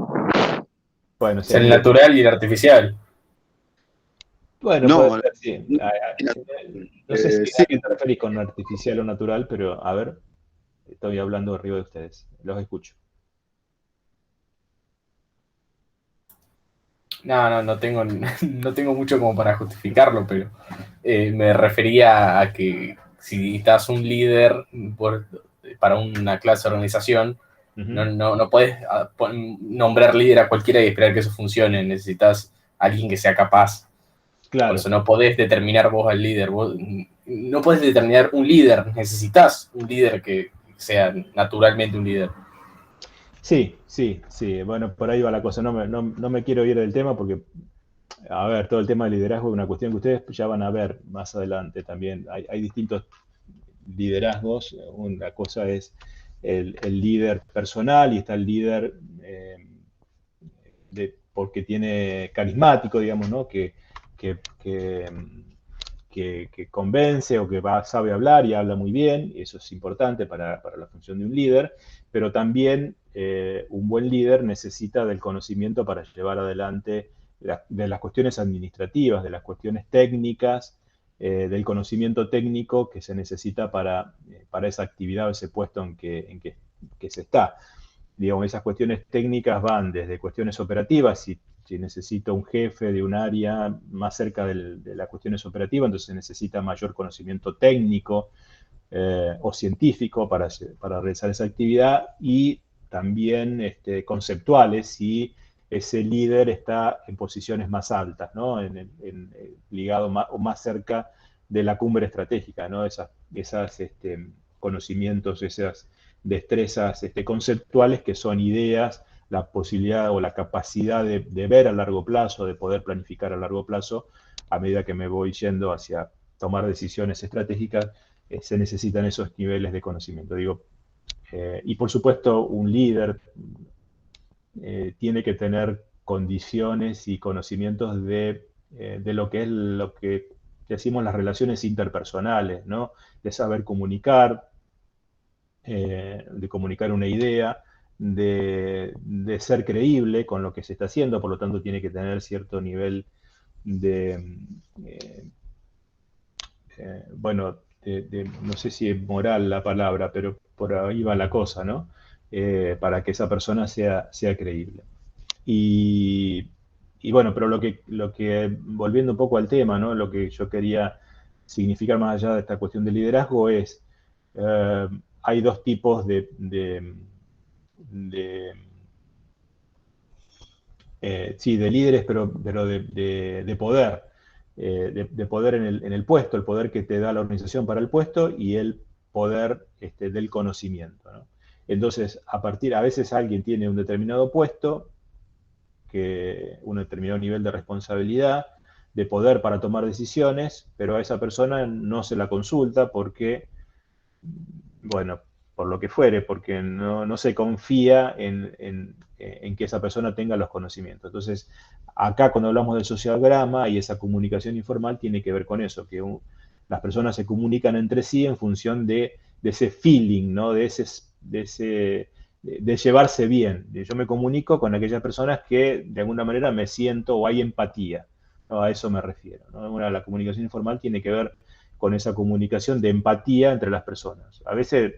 Bueno, Es el natural y el artificial. Bueno, No, puede ser, sí. No sé si sí. a qué te referís con artificial o natural, pero a ver, estoy hablando arriba de ustedes, los escucho. No tengo, no tengo mucho como para justificarlo, pero me refería a que si necesitas un líder para una clase de organización, no puedes nombrar líder a cualquiera y esperar que eso funcione. Necesitas a alguien que sea capaz. Claro. Por eso no podés determinar vos al líder. Vos no podés determinar un líder. Necesitas un líder que sea naturalmente un líder. Sí. Bueno, por ahí va la cosa. No me quiero ir del tema porque, a ver, todo el tema de liderazgo es una cuestión que ustedes ya van a ver más adelante también. Hay distintos liderazgos. Una cosa es el líder personal y está el líder porque tiene carismático, digamos, ¿no? Que convence o que sabe hablar y habla muy bien, y eso es importante para la función de un líder, pero también un buen líder necesita del conocimiento para llevar adelante de las cuestiones administrativas, de las cuestiones técnicas, del conocimiento técnico que se necesita para esa actividad o ese puesto en que se está. Digamos, esas cuestiones técnicas van desde cuestiones operativas, si necesito un jefe de un área más cerca de las cuestiones operativas, entonces se necesita mayor conocimiento técnico o científico para realizar esa actividad, y también conceptuales si ese líder está en posiciones más altas, ¿no? Ligado más cerca de la cumbre estratégica, ¿no? Esas conocimientos, esas destrezas conceptuales que son ideas, la posibilidad o la capacidad de ver a largo plazo, de poder planificar a largo plazo, a medida que me voy yendo hacia tomar decisiones estratégicas, se necesitan esos niveles de conocimiento. Digo, y por supuesto un líder tiene que tener condiciones y conocimientos de lo que es lo que decimos las relaciones interpersonales, ¿no? De saber comunicar, de comunicar una idea, de ser creíble con lo que se está haciendo, por lo tanto tiene que tener cierto nivel de, bueno, no sé si es moral la palabra, pero por ahí va la cosa, ¿no? Para que esa persona sea creíble. Y bueno, pero lo que, volviendo un poco al tema, ¿no? Lo que yo quería significar más allá de esta cuestión de liderazgo es, hay dos tipos de líderes, pero de poder, de poder en el puesto, el poder que te da la organización para el puesto y el poder del conocimiento, ¿no? Entonces, a veces alguien tiene un determinado puesto, un determinado nivel de responsabilidad, de poder para tomar decisiones, pero a esa persona no se la consulta porque, bueno, por lo que fuere, porque no se confía en que esa persona tenga los conocimientos. Entonces, acá cuando hablamos del sociograma y esa comunicación informal tiene que ver con eso, que las personas se comunican entre sí en función de ese feeling, ¿no? De llevarse bien. Yo me comunico con aquellas personas que de alguna manera me siento o hay empatía, ¿no? A eso me refiero, ¿no? La comunicación informal tiene que ver con esa comunicación de empatía entre las personas. A veces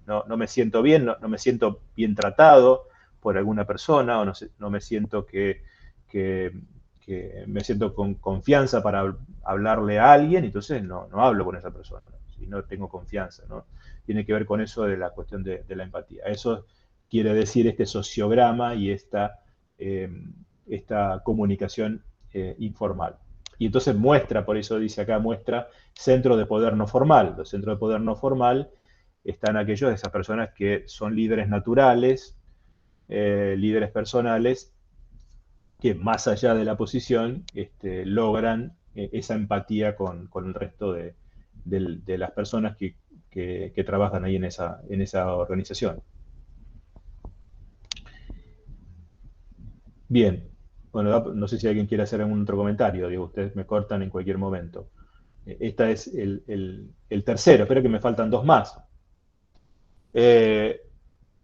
no me siento bien, no me siento bien tratado por alguna persona, o no me siento que me siento con confianza para hablarle a alguien, entonces no hablo con esa persona, si no tengo confianza, ¿no? Tiene que ver con eso de la cuestión de la empatía. Eso quiere decir este sociograma y esta comunicación informal. Y entonces muestra, por eso dice acá, muestra centro de poder no formal. Los centros de poder no formal están aquellos de esas personas que son líderes naturales, líderes personales, que más allá de la posición logran esa empatía con el resto de las personas que trabajan ahí en esa organización. Bien. Bueno, no sé si alguien quiere hacer algún otro comentario, digo, ustedes me cortan en cualquier momento. Este es el tercero, espero que me faltan dos más.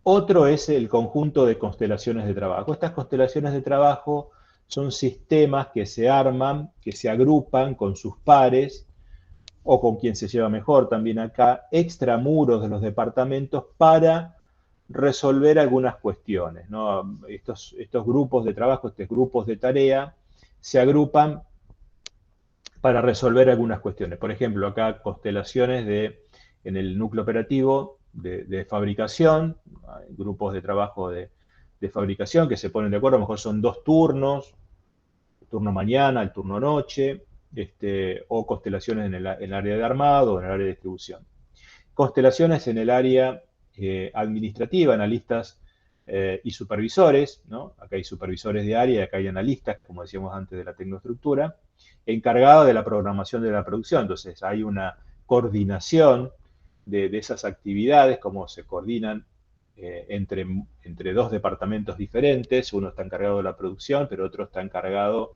Otro es el conjunto de constelaciones de trabajo. Estas constelaciones de trabajo son sistemas que se arman, que se agrupan con sus pares, o con quien se lleva mejor también acá, extramuros de los departamentos para resolver algunas cuestiones, ¿no? Estos grupos de trabajo, estos grupos de tarea, se agrupan para resolver algunas cuestiones. Por ejemplo, acá constelaciones en el núcleo operativo de fabricación, hay grupos de trabajo de fabricación que se ponen de acuerdo, a lo mejor son dos turnos, el turno mañana, el turno noche, o constelaciones en el área de armado o en el área de distribución. Constelaciones en el área administrativa, analistas y supervisores, ¿no? Acá hay supervisores de área y acá hay analistas, como decíamos antes, de la tecnoestructura, encargados de la programación de la producción. Entonces hay una coordinación de esas actividades, cómo se coordinan entre dos departamentos diferentes. Uno está encargado de la producción, pero otro está encargado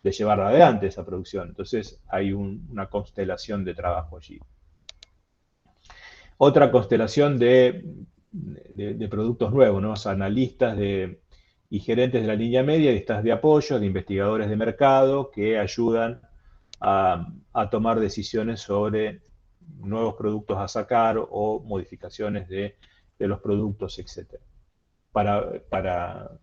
de llevar adelante esa producción. Entonces hay una constelación de trabajo allí. Otra constelación de productos nuevos, ¿no? O sea, analistas y gerentes de la línea media, y estas de apoyo, de investigadores de mercado que ayudan a tomar decisiones sobre nuevos productos a sacar o modificaciones de los productos, etc. Para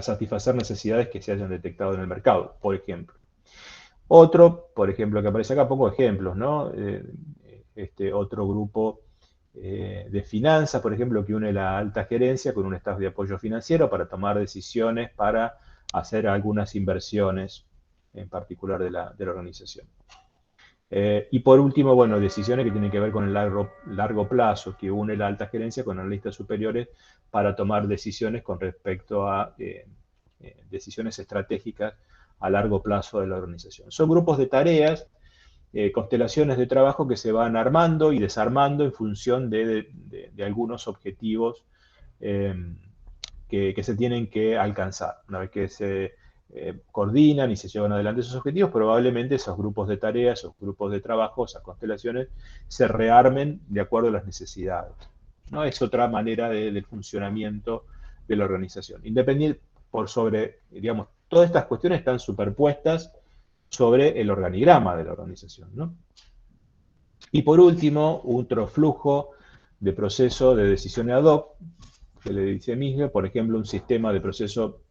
satisfacer necesidades que se hayan detectado en el mercado, por ejemplo. Otro, por ejemplo, que aparece acá, pongo ejemplos, ¿no? Otro grupo de finanzas, por ejemplo, que une la alta gerencia con un staff de apoyo financiero para tomar decisiones para hacer algunas inversiones en particular de la organización. Y por último, bueno, decisiones que tienen que ver con el largo plazo, que une la alta gerencia con analistas superiores para tomar decisiones con respecto a decisiones estratégicas a largo plazo de la organización. Son grupos de tareas, constelaciones de trabajo que se van armando y desarmando en función de algunos objetivos que se tienen que alcanzar. Una vez que se coordinan y se llevan adelante esos objetivos, probablemente esos grupos de tareas, esos grupos de trabajo, esas constelaciones, se rearmen de acuerdo a las necesidades, ¿no? Es otra manera del funcionamiento de la organización. Independiente digamos, todas estas cuestiones están superpuestas sobre el organigrama de la organización, ¿no? Y por último, otro flujo de proceso de decisiones ad hoc, que le dice Misler, por ejemplo, un sistema de proceso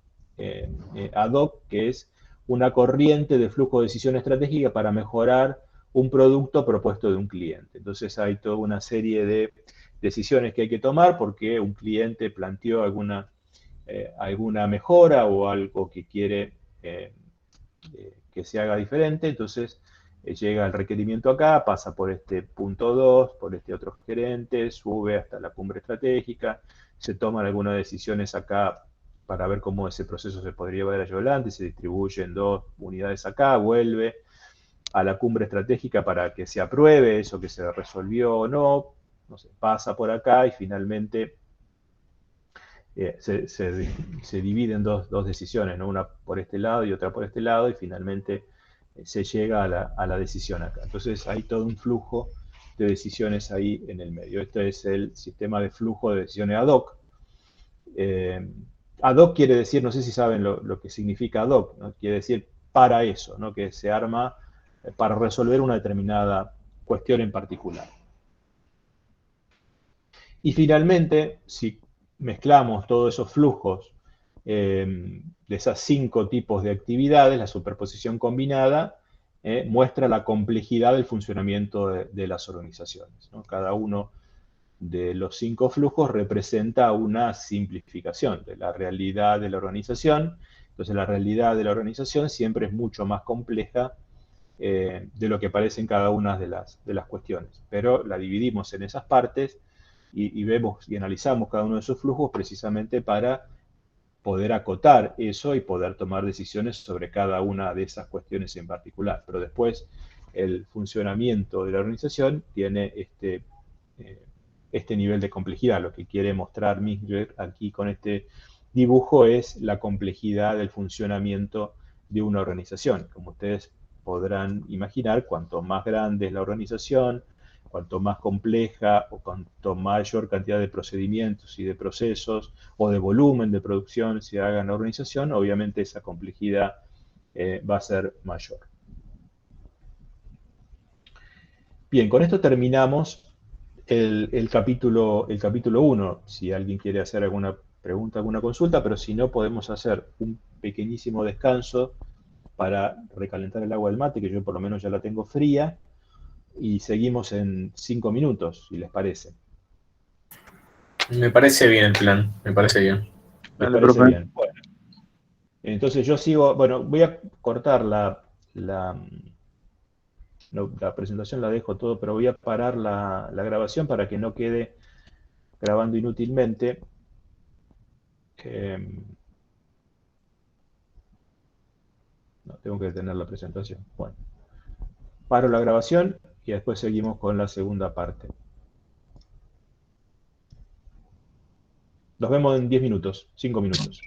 ad hoc, que es una corriente de flujo de decisión estratégica para mejorar un producto propuesto de un cliente. Entonces hay toda una serie de decisiones que hay que tomar porque un cliente planteó alguna mejora o algo que quiere que se haga diferente, entonces llega el requerimiento acá, pasa por este punto 2, por este otro gerente, sube hasta la cumbre estratégica, se toman algunas decisiones acá para ver cómo ese proceso se podría llevar adelante, se distribuyen 2 unidades acá, vuelve a la cumbre estratégica para que se apruebe eso que se resolvió o no, no sé, pasa por acá y finalmente se dividen dos decisiones, ¿no? Una por este lado y otra por este lado, y finalmente se llega a la decisión acá. Entonces hay todo un flujo de decisiones ahí en el medio. Este es el sistema de flujo de decisiones ad hoc. Ad hoc quiere decir, no sé si saben lo que significa ad hoc, ¿no? Quiere decir para eso, ¿no? Que se arma para resolver una determinada cuestión en particular. Y finalmente, si mezclamos todos esos flujos de esas 5 tipos de actividades, la superposición combinada muestra la complejidad del funcionamiento de las organizaciones, ¿no? Cada uno de los 5 flujos representa una simplificación de la realidad de la organización. Entonces la realidad de la organización siempre es mucho más compleja de lo que parece en cada una de las cuestiones. Pero la dividimos en esas partes y vemos y analizamos cada uno de esos flujos precisamente para poder acotar eso y poder tomar decisiones sobre cada una de esas cuestiones en particular. Pero después el funcionamiento de la organización tiene este nivel de complejidad, lo que quiere mostrar Misler aquí con este dibujo es la complejidad del funcionamiento de una organización. Como ustedes podrán imaginar, cuanto más grande es la organización, cuanto más compleja o cuanto mayor cantidad de procedimientos y de procesos o de volumen de producción se haga en la organización, obviamente esa complejidad va a ser mayor. Bien, con esto terminamos el capítulo 1. Si alguien quiere hacer alguna pregunta, alguna consulta, pero si no, podemos hacer un pequeñísimo descanso para recalentar el agua del mate, que yo por lo menos ya la tengo fría, y seguimos en 5 minutos, si les parece. Me parece bien el plan, me parece bien. ¿Les parece bien? Bueno, entonces yo sigo, bueno, voy a cortar la presentación, la dejo todo, pero voy a parar la grabación para que no quede grabando inútilmente. No, tengo que detener la presentación. Bueno, paro la grabación y después seguimos con la segunda parte. Nos vemos en 10 minutos, 5 minutos.